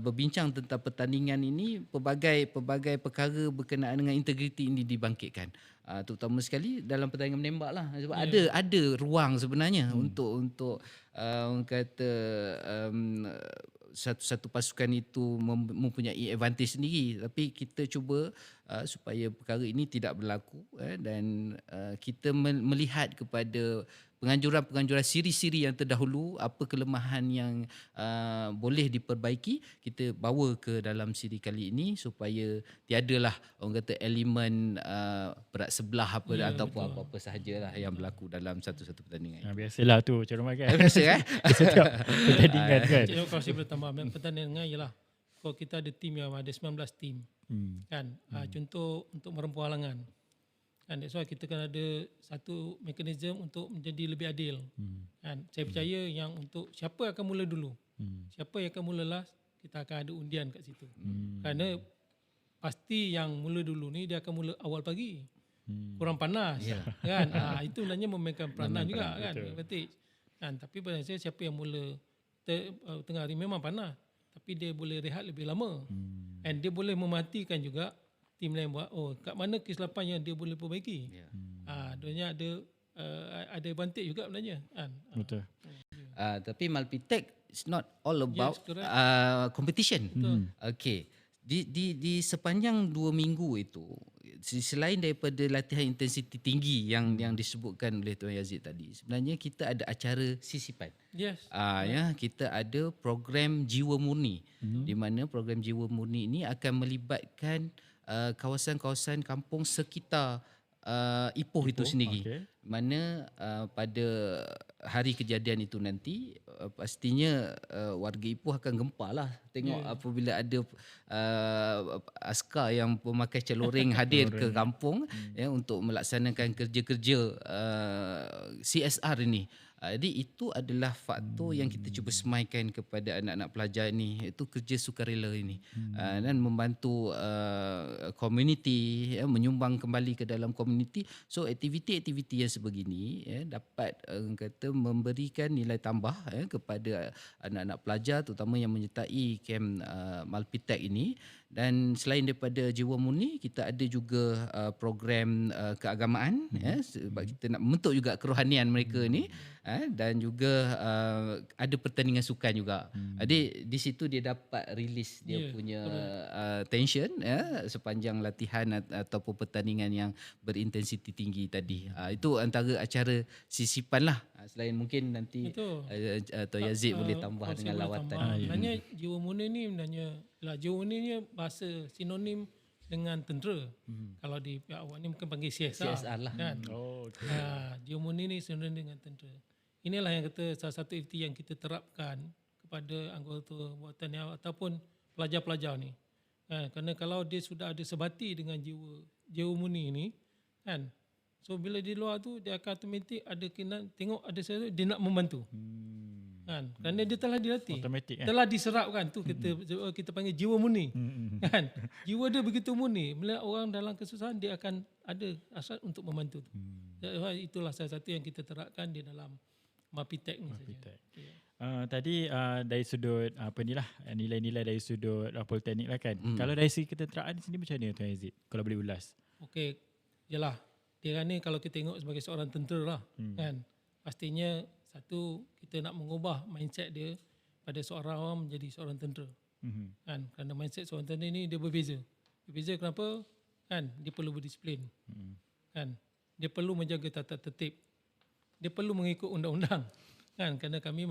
Speaker 2: berbincang tentang pertandingan ini, pelbagai perkara berkenaan dengan integriti ini dibangkitkan, terutama sekali dalam pertandingan menembak lah, sebab ada ruang sebenarnya untuk orang kata satu pasukan itu mempunyai advantage sendiri, tapi kita cuba supaya perkara ini tidak berlaku, dan kita melihat kepada penganjuran-penganjuran siri-siri yang terdahulu, apa kelemahan yang boleh diperbaiki, kita bawa ke dalam siri kali ini supaya tiadalah orang kata elemen berat sebelah ataupun apa-apa sahajalah yang berlaku dalam satu-satu pertandingan.
Speaker 3: Biasalah tu Cik Romai kan.
Speaker 2: Biasa
Speaker 3: Setiap pertandingan kan.
Speaker 1: Kalau saya boleh tambah pertandingan ialah kalau kita ada tim yang ada 19 tim kan, contoh untuk merempuh halangan kan, that's why kita kan ada satu mekanisme untuk menjadi lebih adil kan. Saya percaya yang untuk siapa akan mula dulu, siapa yang akan mula last, kita akan ada undian kat situ, kerana pasti yang mula dulu ni dia akan mula awal pagi, kurang panas kan. Itu sebenarnya memainkan peranan juga kan, advantage kan. Tapi pada saya siapa yang mula tengah hari memang panas, tapi dia boleh rehat lebih lama, and dia boleh mematikan juga tim lain buat kat mana kesilapan yang dia boleh perbaiki. Dia ada advantage juga sebenarnya kan.
Speaker 3: Betul.
Speaker 2: Tapi Malpitech is not all about competition. Okay. Di sepanjang 2 minggu itu, selain daripada latihan intensiti tinggi yang disebutkan oleh Tuan Yazid tadi, sebenarnya kita ada acara sisipan.
Speaker 1: Yes.
Speaker 2: Kita ada program Jiwa Murni, di mana program Jiwa Murni ini akan melibatkan kawasan-kawasan kampung sekitar Ipoh itu sendiri. Mana pada hari kejadian itu nanti pastinya warga Ipoh akan gempar lah tengok apabila ada askar yang pemakai celoreng hadir ke kampung untuk melaksanakan kerja-kerja CSR ini. Jadi itu adalah faktor yang kita cuba semaikan kepada anak-anak pelajar ni, iaitu kerja sukarela ini, dan membantu komuniti, menyumbang kembali ke dalam komuniti. So aktiviti-aktiviti yang sebegini dapat kata memberikan nilai tambah kepada anak-anak pelajar, terutama yang menyertai kem Malpitech ini. Dan selain daripada Jiwa Murni, kita ada juga program keagamaan, sebab kita nak membentuk juga kerohanian mereka ni, dan juga ada pertandingan sukan juga. Jadi di situ dia dapat release dia punya tension sepanjang latihan ataupun pertandingan yang berintensiti tinggi tadi. Itu antara acara sisipan lah. Selain mungkin nanti Tuan Yazid boleh tambah dengan lawatan.
Speaker 1: Sebenarnya Jiwa Murni ni Jiwa Murni ni bahasa sinonim dengan tentera. Kalau di pihak awak ni mungkin panggil CSR
Speaker 2: lah.
Speaker 1: kan. Jiwa Murni ni sinonim dengan tentera. Inilah yang kata salah satu aktiviti yang kita terapkan kepada anggota buatan ataupun pelajar-pelajar ni. Kerana kalau dia sudah ada sebati dengan jiwa murni ni kan, so bila di luar tu dia akan automatik ada kena tengok ada sesuatu dia nak membantu. Kan, kerana dia telah dilatih, telah diserapkan tu kita panggil jiwa murni. Kan, jiwa dia begitu murni, melihat orang dalam kesusahan dia akan ada hasrat untuk membantu tu. Itulah salah satu yang kita terapkan di dalam Malpitech ni saja.
Speaker 3: Tadi dari sudut nilai-nilai dari sudut politeknik lah kan. Kalau dari segi ketenteraan sini macam mana Tuan Yazid? Kalau boleh ulas.
Speaker 1: Okey, jelah. Dia ni kalau kita tengok sebagai seorang tentera lah kan. Pastinya satu, kita nak mengubah mindset dia pada seorang awam menjadi seorang tentera. Kan, kerana mindset seorang tentera ni dia berbeza. Berbeza kenapa? Kan, dia perlu berdisiplin. Kan, dia perlu menjaga tata tertib. Dia perlu mengikut undang-undang. Kan, kerana kami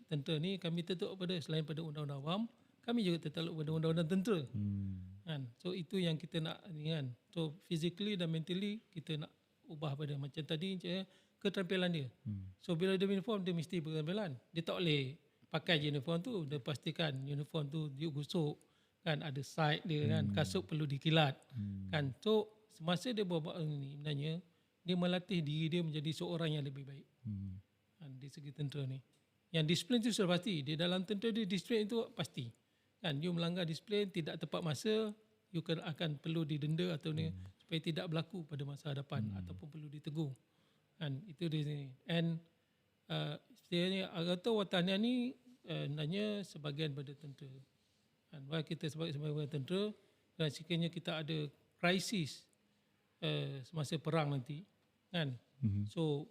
Speaker 1: tentera ni kami tertuk pada selain pada undang-undang awam, kami juga tertakluk pada undang-undang tentera. Kan, so itu yang kita nak ni kan. So physically dan mentally kita nak ubah pada macam tadi keterampilan dia. So bila dia uniform dia mesti berketerampilan. Dia tak boleh pakai uniform tu, dia pastikan uniform tu dia gosok kan, ada side dia kan, kasut perlu dikilat. Kan, so semasa dia buat ni sebenarnya dia melatih diri dia menjadi seorang yang lebih baik. Di segi tentera ni. Yang disiplin itu sudah pasti. Di dalam tentera dia disiplin itu pasti. Kan, you melanggar disiplin, tidak tepat masa, you akan perlu didenda atau ni supaya tidak berlaku pada masa hadapan ataupun perlu ditegur. Kan, itu dia sini. And istilahnya anggota wataniah ni sebenarnya sebahagian pada tentera. Kan, bahawa kita sebagai tentera, dan sekiranya kita ada krisis semasa perang nanti, kan. So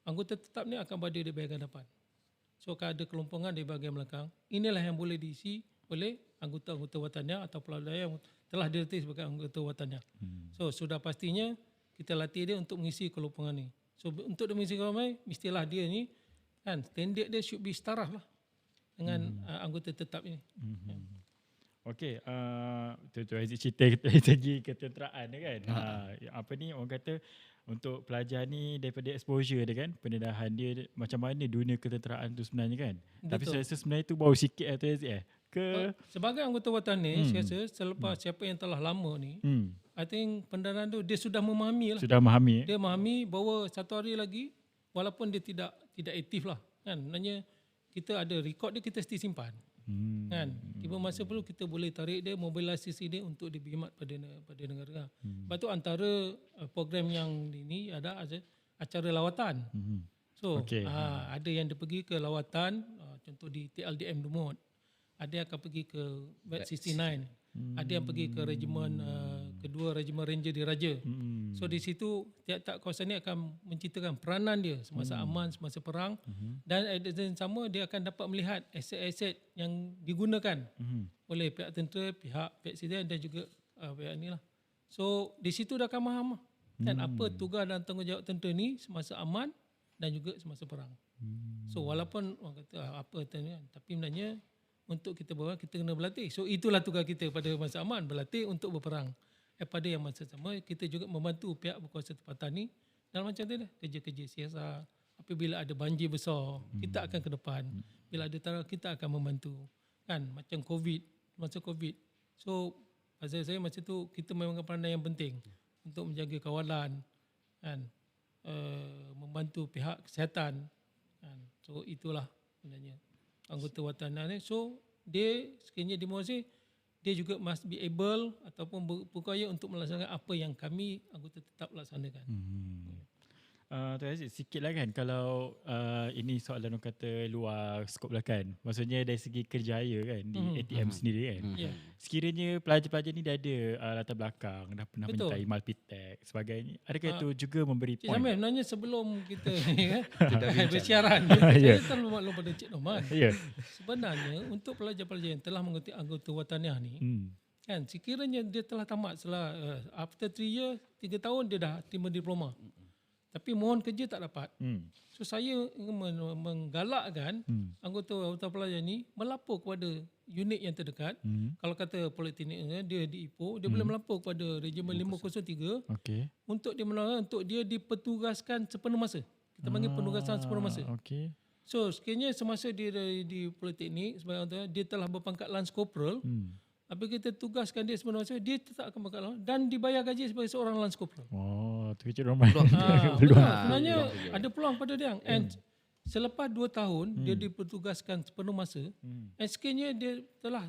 Speaker 1: anggota tetap ni akan berada di bahagian depan. So kalau ada kelompongan di bahagian belakang, inilah yang boleh diisi oleh anggota-anggota wataniah atau pelajar yang telah dilatih sebagai anggota wataniah. So sudah pastinya kita latih dia untuk mengisi kelompongan ni. So untuk dia mengisi kelompongan ni, mestilah dia ni kan standard dia should be setara lah dengan anggota tetap ini.
Speaker 3: Okey, Tuan Aziz cerita dari segi ketenteraan dia kan. Apa ni orang kata untuk pelajar ni daripada exposure dia kan, pendedahan dia macam mana dunia ketenteraan tu sebenarnya kan.
Speaker 1: Betul.
Speaker 3: Tapi saya rasa sebenarnya tu baru sikit Tuan Aziz ke
Speaker 1: sebagai anggota wataniah saya rasa selepas siapa yang telah lama ni, I think pendedahan tu dia sudah memahami lah.
Speaker 3: sudah memahami.
Speaker 1: Dia memahami bahawa satu hari lagi walaupun dia tidak aktif lah kan, sebenarnya kita ada rekod dia, kita mesti simpan. Kan, tiba masa perlu kita boleh tarik dia, mobilisasi dia untuk diberkhidmat pada negara. Lepas tu antara program yang ini ada acara lawatan. So ada yang dia pergi ke lawatan, contoh di TLDM Dumut, ada yang akan pergi ke Bat 69, ada yang pergi ke regimen kedua, regimen Ranger di Raja. So di situ tiap-tiap kawasan ni akan menceritakan peranan dia semasa aman, semasa perang, dan dan sama dia akan dapat melihat aset-aset yang digunakan oleh pihak tentera, pihak sivil dan juga pihak ni lah. So di situ dah akan faham kan apa tugas dan tanggungjawab tentera ni semasa aman dan juga semasa perang. So walaupun orang kata apa kan, tapi sebenarnya untuk kita berperang kita kena berlatih. So itulah tugas kita pada masa aman, berlatih untuk berperang. Pada yang masa sama kita juga membantu pihak berkuasa tempatan ni dalam macam tu dah, kerja-kerja siasat. Apabila ada banjir besar, kita akan ke depan. Bila ada tarak, kita akan membantu. Kan, macam masa COVID. So pasal saya masa tu kita memang peranan yang penting untuk menjaga kawalan, kan, membantu pihak kesihatan, kan. So itulah sebenarnya anggota wataniah ni. So dia sekiranya di Malaysia, dia juga must be able ataupun berupaya untuk melaksanakan apa yang kami anggota tetap laksanakan.
Speaker 3: Tuan Aziz, sikit lah kan kalau ini soalan orang kata luar skop lah kan. Maksudnya dari segi kerjaya kan di ATM sendiri kan. Sekiranya pelajar-pelajar ni dah ada latar belakang, dah pernah menyertai Malpitech sebagainya, adakah itu juga memberi point?
Speaker 1: Sampai sebenarnya sebelum kita bersiaran, saya terlalu maklum pada Cik Norman. Sebenarnya untuk pelajar-pelajar yang telah mengikuti anggota wataniah ni, kan, sekiranya dia telah tamat setelah after 3 years, 3 tahun dia dah terima diploma. Tapi mohon kerja tak dapat. So saya menggalakkan anggota pelajar ni melapor kepada unit yang terdekat. Kalau kata politeknik dia di Ipoh, dia boleh melapor kepada Regimen 503 untuk dia menolong, untuk dia dipertugaskan sepenuh masa. Kita panggil penugasan sepenuh masa. So sekiranya semasa dia di politeknik sebagai anggota, dia telah berpangkat Lance Corporal. Apabila kita tugaskan dia sepenuh masa, dia tetap akan berpangkat dan dibayar gaji sebagai seorang Lance Corporal.
Speaker 3: Tu kecil ramai.
Speaker 1: Sebenarnya ada peluang pada dia. And selepas 2 tahun dia dipertugaskan sepenuh masa, and sekiranya dia telah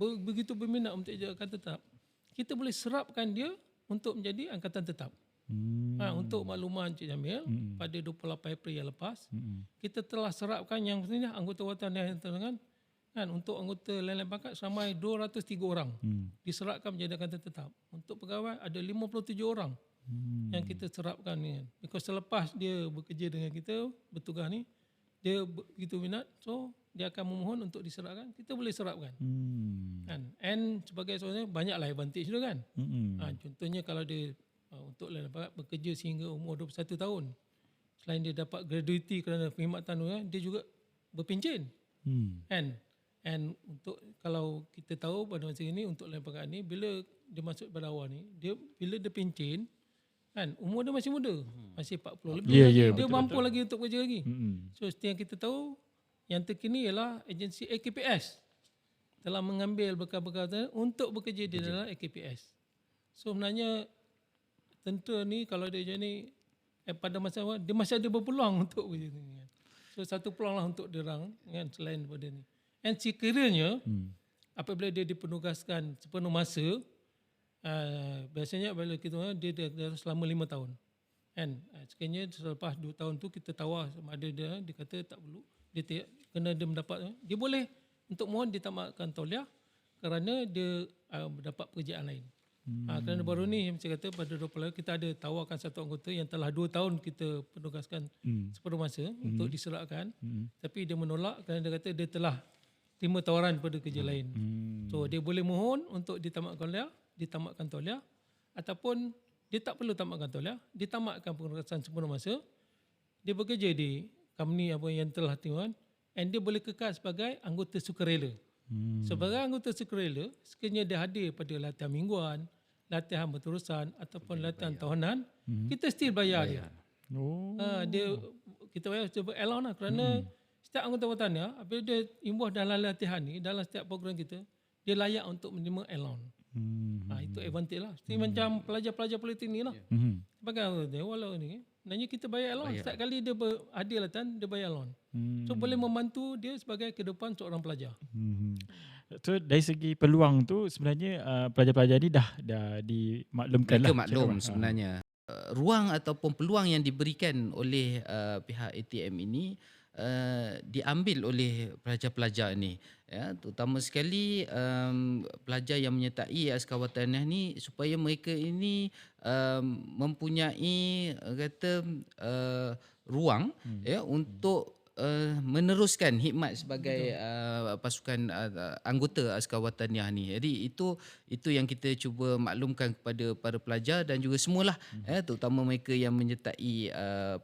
Speaker 1: begitu berminat untuk jadi angkatan tetap, kita boleh serapkan dia untuk menjadi angkatan tetap. Untuk makluman Cik Jamil, pada 28 April yang lepas, kita telah serapkan yang sebenarnya anggota wataniah yang terdengar, kan, untuk anggota lain-lain pangkat ramai 203 orang diserapkan menjadi angkatan tetap. Untuk pegawai ada 57 orang yang kita serapkan ni. Because selepas dia bekerja dengan kita, bertugas ni, dia begitu minat, so dia akan memohon untuk diserapkan, kita boleh serapkan. Kan? And sebagai seorang banyaklah advantage dia kan. Contohnya kalau dia untuk lain pangkat bekerja sehingga umur 21 tahun, selain dia dapat gratuity kerana perkhidmatan dia juga berpencen. Kan? And untuk kalau kita tahu pada masa ini untuk lain pangkat ni, bila dia masuk pada awal ni, dia bila dia pencen, kan, umur dia masih muda, masih 40 lebih lagi, dia mampu lagi untuk bekerja lagi. So seperti yang kita tahu, yang terkini ialah agensi AKPS telah mengambil bekal-bekal untuk bekerja di dalam AKPS. So sebenarnya tentera ni kalau dia jadi pada masa awal, dia masih ada berpeluang untuk bekerja. So So satu peluang lah untuk diorang kan, selain daripada ni. And sekiranya apabila dia dipenugaskan sepenuh masa, biasanya bila kita dia selama 5 tahun. Kan? Sekiranya selepas 2 tahun tu kita tawar sama ada dia kata tak perlu, dia kena dia mendapat, dia boleh untuk mohon ditamatkan tauliah kerana dia mendapat pekerjaan lain. Kerana baru ni macam kata pada 20 kita ada tawarkan satu anggota yang telah 2 tahun kita penugaskan sepenuh masa untuk diserahkan, tapi dia menolak kerana dia kata dia telah terima tawaran pada kerja lain. So dia boleh mohon untuk ditamatkan tauliah ataupun dia tak perlu tamatkan tauliah, dia tamatkan penugasan sepenuh masa, dia bekerja di company apa yang telah terima, and dia boleh kekal sebagai anggota sukarela. Sebagai anggota sukarela, sekiranya dia hadir pada latihan mingguan, latihan berterusan ataupun latihan tahunan, kita still bayar dia. Kita bayar sebab allowance lah, kerana setiap anggota watania apabila dia imbuh dalam latihan ni, dalam setiap program kita, dia layak untuk menerima allowance. Itu advantage lah. Seperti macam pelajar-pelajar politeknik lah. Sebagai anggota walau ni, sebenarnya kita bayar allowance. Setiap kali dia hadir latihan, dia bayar allowance. So boleh membantu dia sebagai kehidupan seorang pelajar.
Speaker 3: So dari segi peluang tu sebenarnya pelajar-pelajar ni dah dimaklumkan
Speaker 2: Mereka
Speaker 3: lah.
Speaker 2: maklum sebenarnya. Ruang ataupun peluang yang diberikan oleh pihak ATM ini diambil oleh pelajar-pelajar ni, ya, terutama sekali pelajar yang menyertai askar wataniah ni, supaya mereka ini mempunyai ruang ya untuk meneruskan khidmat sebagai pasukan anggota askar wataniah ni. Jadi itu yang kita cuba maklumkan kepada para pelajar dan juga semualah, terutama mereka yang menyertai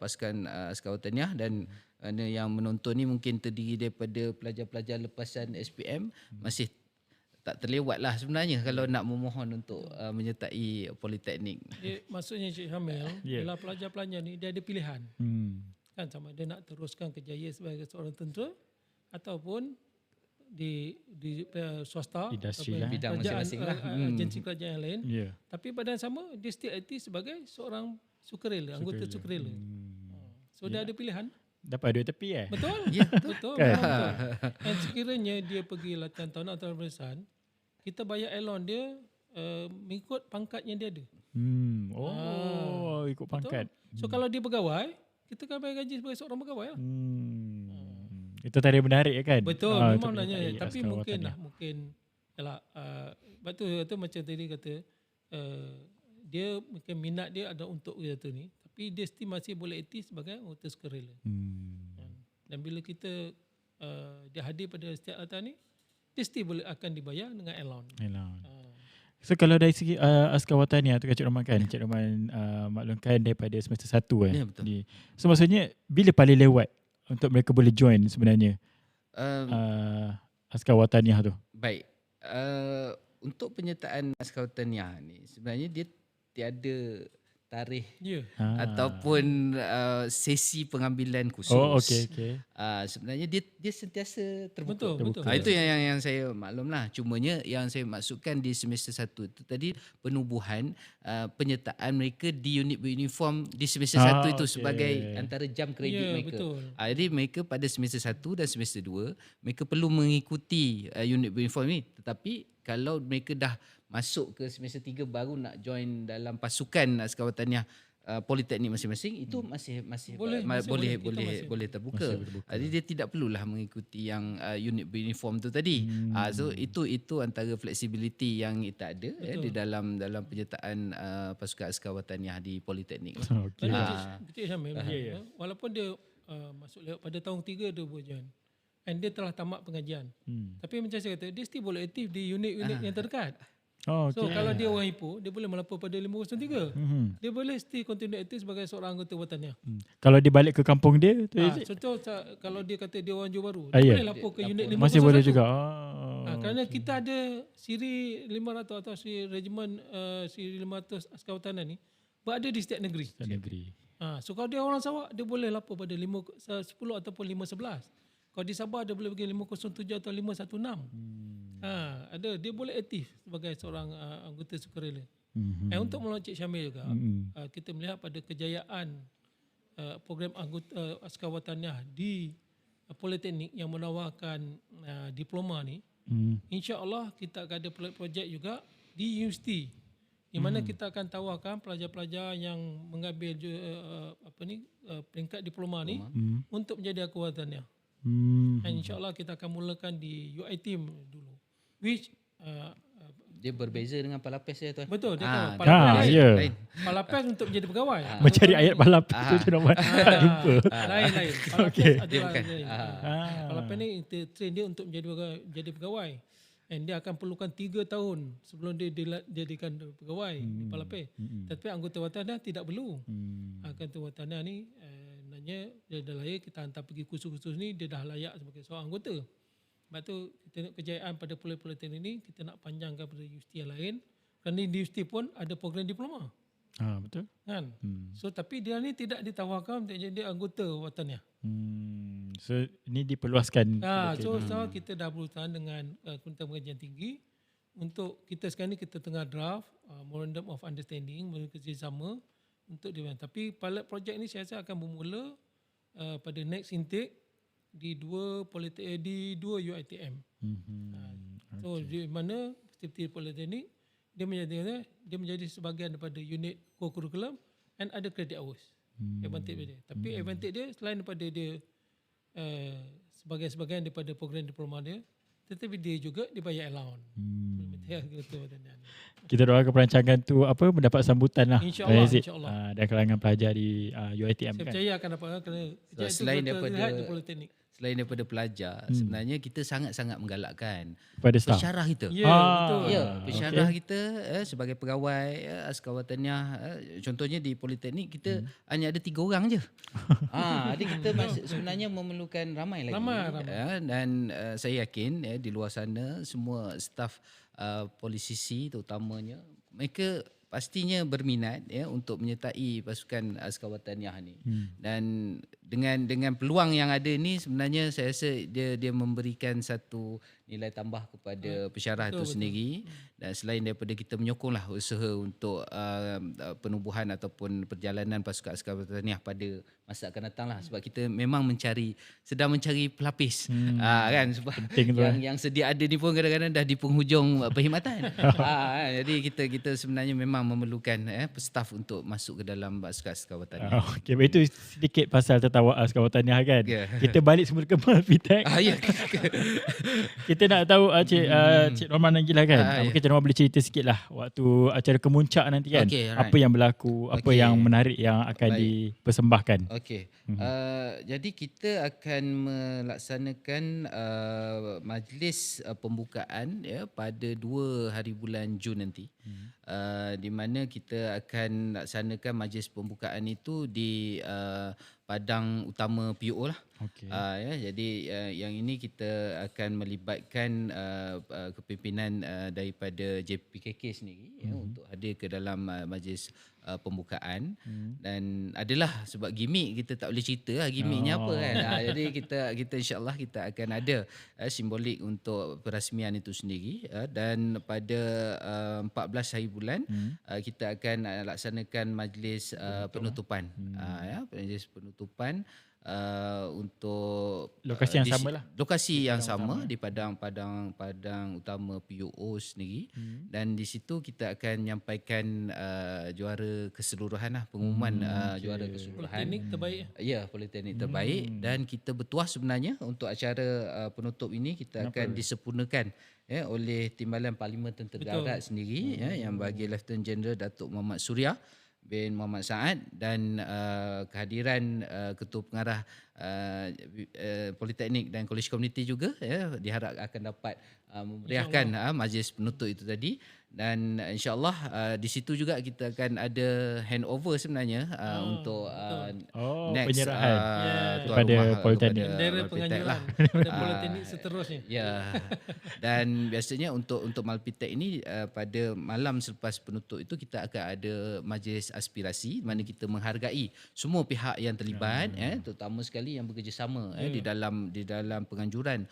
Speaker 2: pasukan askar wataniah, dan yang menonton ni mungkin terdiri daripada pelajar-pelajar lepasan SPM, masih tak terlewat lah sebenarnya kalau nak memohon untuk menyertai politeknik.
Speaker 1: Maksudnya Cik Syamil, bila pelajar-pelajar ni dia ada pilihan. Kan, sama dia nak teruskan kerjaya sebagai seorang tentera ataupun di swasta,
Speaker 2: Industri lah, bidang masing-masing lah,
Speaker 1: agensi kerajaan yang lain. Tapi pada yang sama dia still aktif sebagai seorang sukarela, anggota sukarela. So dia ada pilihan.
Speaker 3: Dapat duit tepi
Speaker 1: Betul? Betul.
Speaker 3: Kan?
Speaker 1: Betul. Dan sekiranya dia pergi latihan tahun atau pemeriksaan, kita bayar allowance dia mengikut pangkat yang dia ada.
Speaker 3: Ikut pangkat.
Speaker 1: Betul? So kalau dia pegawai, kita kan bayar gaji sebagai seorang pegawai lah.
Speaker 3: Itu tadi menarik kan?
Speaker 1: Betul, memang nanya. Tapi mungkin yalah, betul macam tadi kata, dia mungkin minat dia ada untuk kata ni, tapi dia still masih boleh aktif sebagai anggota sukarela. Dan bila kita dia hadir pada setiap latihan ni, dia still boleh akan dibayar dengan allowance.
Speaker 3: So kalau dari segi askar wataniah tu Cik Roman kan, Cik Roman maklumkan daripada semester 1 kan.
Speaker 2: Ya, betul.
Speaker 3: So maksudnya bila paling lewat untuk mereka boleh join sebenarnya askar wataniah tu?
Speaker 2: Baik. Untuk penyertaan askar wataniah ni sebenarnya dia tiada tarikh ataupun sesi pengambilan khusus.
Speaker 3: Okey.
Speaker 2: Sebenarnya dia sentiasa terbuka.
Speaker 1: Betul.
Speaker 2: Itu yang saya maklumlah. Cumanya yang saya maksudkan di semester 1 itu tadi penubuhan penyertaan mereka di unit beruniform di semester 1 itu sebagai antara jam kredit mereka.
Speaker 1: Betul.
Speaker 2: Jadi mereka pada semester 1 dan semester 2 mereka perlu mengikuti unit beruniform ni, tetapi kalau mereka dah masuk ke semester 3 baru nak join dalam pasukan askar wataniah politeknik masing-masing, itu masih boleh terbuka. Jadi dia tidak perlulah mengikuti yang unit beruniform tu tadi. So itu antara flexibility yang kita ada di dalam penyertaan pasukan askar wataniah di politeknik.
Speaker 1: Cik Syamil, walaupun dia masuk lewat pada tahun 3 dia boleh join, and dia telah tamat pengajian, tapi macam saya kata dia still boleh aktif di unit-unit yang terdekat. So kalau dia orang Ipoh, dia boleh melapor pada 503. Dia boleh still continue aktif sebagai seorang anggota wataniah.
Speaker 3: Kalau dia balik ke kampung dia tu
Speaker 1: contoh kalau dia kata dia orang Johor Bahru, dia boleh lapor ke unit 501.
Speaker 3: Masih boleh juga.
Speaker 1: Kerana kita ada siri 500 atau siri regimen siri 500 askar wataniah ni berada di setiap negeri. So kalau dia orang Sarawak, dia boleh lapor pada 510 ataupun 511. Kalau di Sabah dia boleh pergi 507 atau 516. Ada, dia boleh aktif sebagai seorang anggota sukarela. Untuk menolong Cik Syamil juga, kita melihat pada kejayaan program anggota askar wataniah di politeknik yang menawarkan diploma ni, insya-Allah kita akan ada projek juga di universiti di mana kita akan tawarkan pelajar-pelajar yang mengambil peringkat diploma ni untuk menjadi ahli wataniah. Dan insya-Allah kita akan mulakan di UiTM dulu. Which
Speaker 2: Dia berbeza dengan Palapes ya tuan.
Speaker 1: betul dia tahu
Speaker 3: Ah, ya.
Speaker 2: Lain.
Speaker 1: Palapes untuk menjadi pegawai.
Speaker 3: Mencari ayat balap tu je nampak. Tak jumpa.
Speaker 1: Lain. Palapes
Speaker 3: Okey.
Speaker 1: adalah
Speaker 2: Bukan.
Speaker 1: lain. Palapes ni kita train dia untuk jadi pegawai. And dia akan perlukan 3 tahun sebelum dia dijadikan pegawai di Palapes. Tapi anggota wataniah tidak perlu. Anggota wataniah ni sebenarnya dia dah layak, kita hantar pergi kursus-kursus ni, dia dah layak sebagai seorang anggota. Sebab tu kita nak kejayaan pada politeknik ni, kita nak panjangkan pada universiti yang lain. Kerana di universiti pun ada program diploma.
Speaker 3: Betul.
Speaker 1: Kan? So tapi dia ni tidak ditawarkan untuk jadi anggota wataniah.
Speaker 3: So ini diperluaskan.
Speaker 1: So kita dah berurusan dengan Kementerian Pengajian Tinggi untuk kita sekarang ni kita tengah draft Memorandum of Understanding bekerjasama untuk dia. Tapi pilot project ni saya rasa akan bermula pada next intake di dua UiTM. So di mana aktiviti politeknik dia menjadi sebahagian daripada unit core curriculum and ada credit hours. Advantage dia. Tapi advantage dia selain daripada dia sebagian daripada program diploma dia, tetapi dia juga dibayar allowance.
Speaker 3: Kita doakan perancangan tu mendapat sambutan lah.
Speaker 1: InsyaAllah,
Speaker 3: Aziz.
Speaker 1: insyaAllah.
Speaker 3: Dan kalangan pelajar di UiTM
Speaker 1: Saya
Speaker 3: kan.
Speaker 1: percaya akan dapat kerana kejayaan
Speaker 2: selain
Speaker 1: itu
Speaker 2: daripada-
Speaker 1: terlihat di politeknik.
Speaker 2: Selain daripada pelajar, sebenarnya kita sangat-sangat menggalakkan
Speaker 3: Pada staff.
Speaker 2: pensyarah kita.
Speaker 1: Ya, betul.
Speaker 2: Ya, pensyarah kita sebagai pegawai askar wataniah, contohnya di politeknik kita hanya ada 3 orang je. Jadi kita sebenarnya memerlukan ramai lagi.
Speaker 1: Ramai.
Speaker 2: Dan saya yakin di luar sana semua staf polisisi terutamanya mereka pastinya berminat untuk menyertai pasukan askar wataniah ni. Dan dengan peluang yang ada ni sebenarnya saya rasa dia memberikan satu nilai tambah kepada pensyarah itu sendiri. Dan selain daripada kita menyokonglah usaha untuk penubuhan ataupun perjalanan pasukan askar wataniah pada masa akan datang lah, sebab kita memang sedang mencari pelapis kan, sebab yang sedia ada ni pun kadang-kadang dah di penghujung perkhidmatan. Jadi kita sebenarnya memang memerlukan staff untuk masuk ke dalam askar wataniah.
Speaker 3: Okey, itu sedikit pasal tentang askar wataniah kan.
Speaker 2: Ya.
Speaker 3: Kita balik semula ke Malpitek.
Speaker 2: Ya.
Speaker 3: Kita nak tahu Cik Norman lagi lah kan. Mungkin Cik Norman boleh cerita sikit lah waktu acara kemuncak nanti kan.
Speaker 2: Okay, right.
Speaker 3: Apa yang berlaku, apa yang menarik yang akan dipersembahkan.
Speaker 2: Okey. Jadi kita akan melaksanakan majlis pembukaan pada 2 hari bulan Jun nanti. Di mana kita akan laksanakan majlis pembukaan itu di padang utama PUO lah.
Speaker 3: Okey.
Speaker 2: Jadi yang ini kita akan melibatkan kepimpinan daripada JPKK sendiri untuk hadir ke dalam majlis pembukaan. Dan adalah sebab gimmick kita tak boleh cerita lah gimmicknya apa kan. Jadi kita insya-Allah kita akan ada simbolik untuk perasmian itu sendiri. Dan pada 14 hari bulan kita akan laksanakan majlis penutupan. Majlis penutupan untuk
Speaker 3: Lokasi yang sama lah.
Speaker 2: Lokasi yang sama di padang utama PUO sendiri. Dan di situ kita akan menyampaikan juara keseluruhan lah, pengumuman juara keseluruhan.
Speaker 1: Politeknik terbaik.
Speaker 2: Ya, politeknik terbaik. Dan kita bertuah sebenarnya untuk acara penutup ini kita akan disempurnakan oleh Timbalan Parlimen Tentera Darat sendiri yang bagi Lieutenant General Datuk Muhammad Suria bin Muhammad Saad dan kehadiran Ketua Pengarah Politeknik dan Kolej Komuniti juga diharap akan dapat memeriahkan majlis penutup itu tadi. Dan insya-Allah di situ juga kita akan ada handover sebenarnya untuk next
Speaker 3: penyerahan
Speaker 2: tuan
Speaker 3: kepada
Speaker 2: rumah
Speaker 3: Politeknik.
Speaker 1: Bendera
Speaker 2: Malpitek
Speaker 1: penganjuran
Speaker 2: lah.
Speaker 1: pada politeknik seterusnya.
Speaker 2: Ya. Dan biasanya untuk Malpitek ini pada malam selepas penutup itu kita akan ada majlis aspirasi di mana kita menghargai semua pihak yang terlibat terutama sekali yang bekerjasama di dalam penganjuran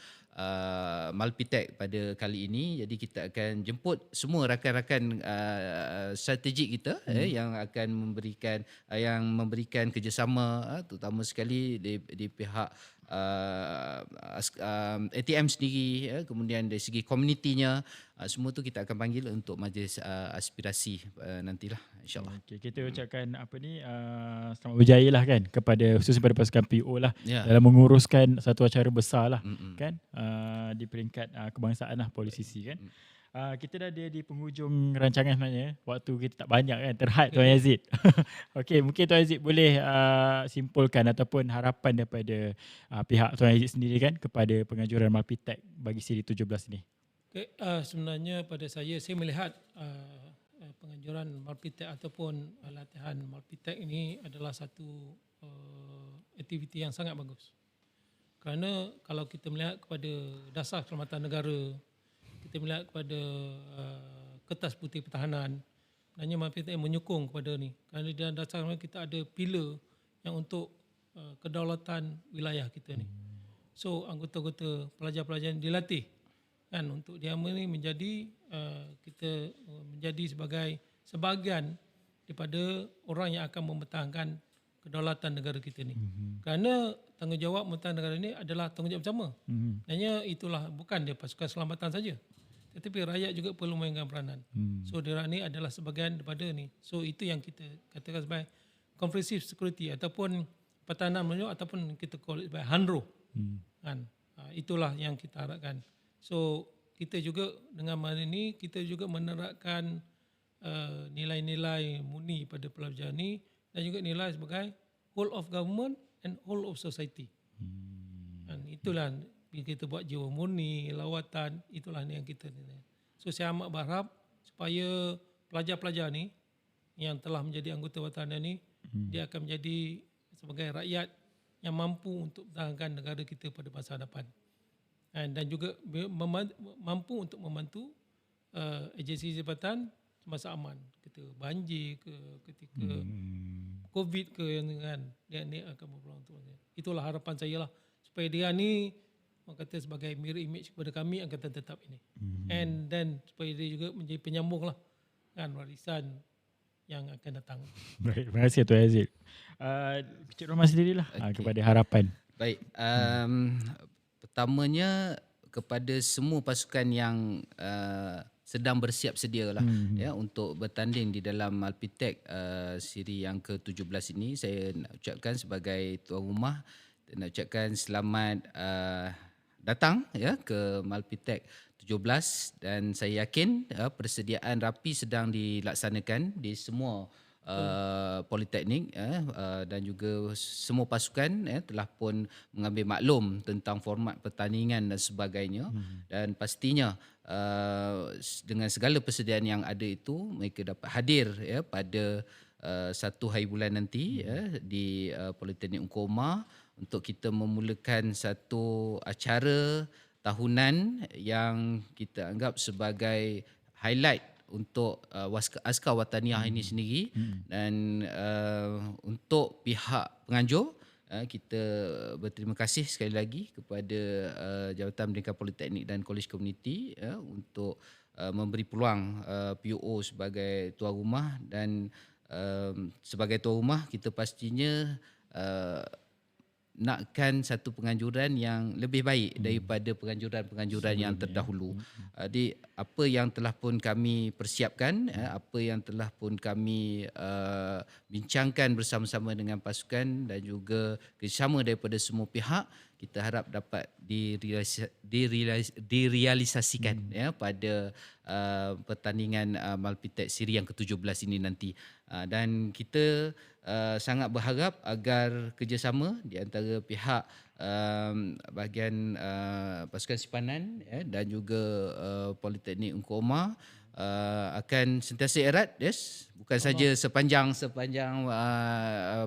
Speaker 2: Malpitek pada kali ini. Jadi kita akan jemput semua rakan-rakan strategik kita yang akan memberikan kerjasama terutama sekali di pihak ATM sendiri, kemudian dari segi komunitinya, semua tu kita akan panggil untuk majlis aspirasi nantilah, insyaAllah.
Speaker 3: Okay, kita ucapkan selamat berjaya lah kan kepada khususnya pada pasukan PO lah dalam menguruskan satu acara besar lah kan di peringkat kebangsaan lah Polisisi kan. Kita dah ada di penghujung rancangan sebenarnya. Waktu kita tak banyak kan, terhad Tuan Yazid. Okey, mungkin Tuan Yazid boleh simpulkan ataupun harapan daripada pihak Tuan Yazid sendiri kan kepada penganjuran Malpitek bagi siri 17 ini.
Speaker 1: Okay, sebenarnya pada saya melihat penganjuran Malpitek ataupun latihan Malpitek ini adalah satu aktiviti yang sangat bagus. Kerana kalau kita melihat kepada dasar keselamatan negara, kita melihat kepada kertas putih pertahanan, sebenarnya Malpitek menyokong kepada ni. Kerana di dalam dasar kita ada pilar yang untuk kedaulatan wilayah kita ni. So anggota-anggota pelajar-pelajar dilatih kan untuk dia ni menjadi kita menjadi sebahagian daripada orang yang akan mempertahankan kedaulatan negara kita ni. Kerana tanggungjawab mempertahankan negara ni adalah tanggungjawab bersama. Hanya itulah bukan dia pasukan selamatan saja. Tetapi rakyat juga perlu mainkan peranan. So dia ni adalah sebahagian daripada ni. So itu yang kita katakan sebagai comprehensive security ataupun pertahanan menyok ataupun kita call it sebagai HANRO. Kan? Itulah yang kita harapkan. So kita juga dengan mana ini kita juga menerapkan nilai-nilai murni pada pelajar ni dan juga nilai sebagai whole of government and whole of society. Dan itulah kita buat jiwa murni, lawatan, itulah yang kita ni. So saya amat berharap supaya pelajar-pelajar ni yang telah menjadi anggota watanan ni dia akan menjadi sebagai rakyat yang mampu untuk mempertahankan negara kita pada masa hadapan. Dan juga mampu untuk membantu agensi jabatan semasa aman. Ketika banjir ke, ketika COVID ke yang kan, dia ni akan berpeluang untuk ini. Itulah harapan saya lah. Supaya dia ni orang kata sebagai mirror image kepada kami angkatan tetap ini. And then supaya dia juga menjadi penyambung lah kan warisan yang akan datang.
Speaker 3: Baik, terima kasih Tuan Yazid. Cik Rahman sendirilah kepada harapan.
Speaker 2: Baik, pertamanya kepada semua pasukan yang sedang bersiap sedia lah ya untuk bertanding di dalam Malpitek siri yang ke-17 ini, saya nak ucapkan sebagai tuan rumah, nak ucapkan selamat datang ya ke Malpitek 17 dan saya yakin persediaan rapi sedang dilaksanakan di semua politeknik dan juga semua pasukan telah pun mengambil maklum tentang format pertandingan dan sebagainya dan pastinya dengan segala persediaan yang ada itu mereka dapat hadir ya pada 1 hari bulan nanti di Politeknik Ungku Omar untuk kita memulakan satu acara tahunan yang kita anggap sebagai highlight untuk Askar Wataniah ini sendiri dan untuk pihak penganjur kita berterima kasih sekali lagi kepada Jabatan Pendidikan Politeknik dan Kolej Komuniti untuk memberi peluang PUO sebagai tuan rumah dan sebagai tuan rumah kita pastinya nakkan satu penganjuran yang lebih baik daripada penganjuran-penganjuran yang terdahulu. Jadi apa yang telah pun kami persiapkan, apa yang telah pun kami bincangkan bersama-sama dengan pasukan dan juga kerjasama daripada semua pihak, kita harap dapat direalisasikan ya pada pertandingan Malpitek siri yang ke-17 ini nanti. Dan kita sangat berharap agar kerjasama di antara pihak bahagian pasukan simpanan dan juga Politeknik Ungku Omar akan sentiasa erat, yes, bukan saja sepanjang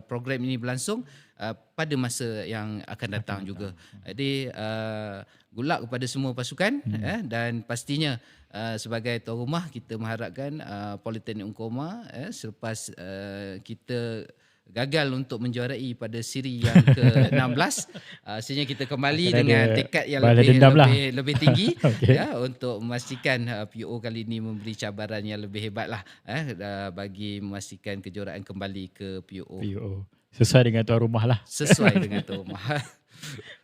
Speaker 2: program ini berlangsung, pada masa yang akan datang juga. Jadi good luck kepada semua pasukan dan pastinya sebagai tuan rumah kita mengharapkan Politeknik Ungku Omar selepas kita gagal untuk menjuarai pada siri yang ke-16, sehingga kita kembali dengan tekad yang lebih tinggi ya, untuk memastikan PO kali ini memberi cabaran yang lebih hebat lah bagi memastikan kejuaraan kembali ke PO.
Speaker 3: Sesuai dengan tuan rumah lah.
Speaker 2: Sesuai dengan tuan rumah.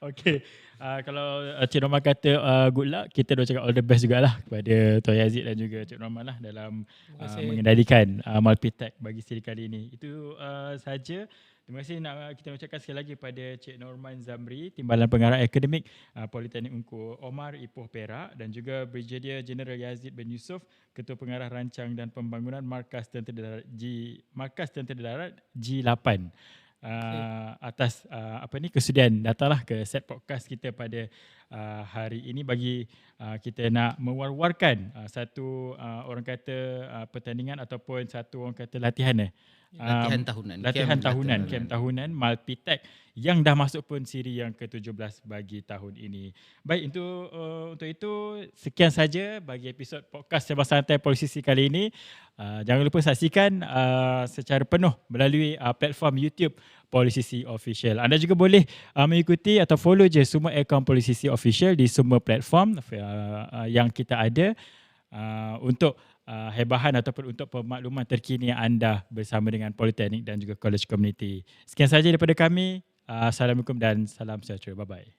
Speaker 3: Okay. Kalau Cik Norman kata good luck, kita dah cakap all the best jugalah kepada Tuan Yazid dan juga Cik Norman lah dalam mengendalikan Malpitech bagi siri kali ini. Itu saja. Terima kasih kita ucapkan sekali lagi pada Cik Norman Zamri, Timbalan Pengarah Akademik Politeknik Ungku Omar Ipoh Perak, dan juga Brigadier Jeneral Yazid bin Yusof, Ketua Pengarah Rancang dan Pembangunan Markas Tentera Darat G8. Atas kesudian datanglah ke set podcast kita pada hari ini bagi kita nak mewar-warkan satu orang kata pertandingan ataupun satu orang kata latihan camp tahunan Malpitech yang dah masuk pun siri yang ke-17 bagi tahun ini. Baik, untuk itu sekian saja bagi episod podcast Sembang Santai Politisisi kali ini. Jangan lupa saksikan secara penuh melalui platform YouTube Politisisi Official. Anda juga boleh mengikuti atau follow je semua akaun Politisisi Official di semua platform yang kita ada untuk hebahan ataupun untuk pemakluman terkini anda bersama dengan Politeknik dan juga College Community. Sekian saja daripada kami. Assalamualaikum dan salam sejahtera. Bye-bye.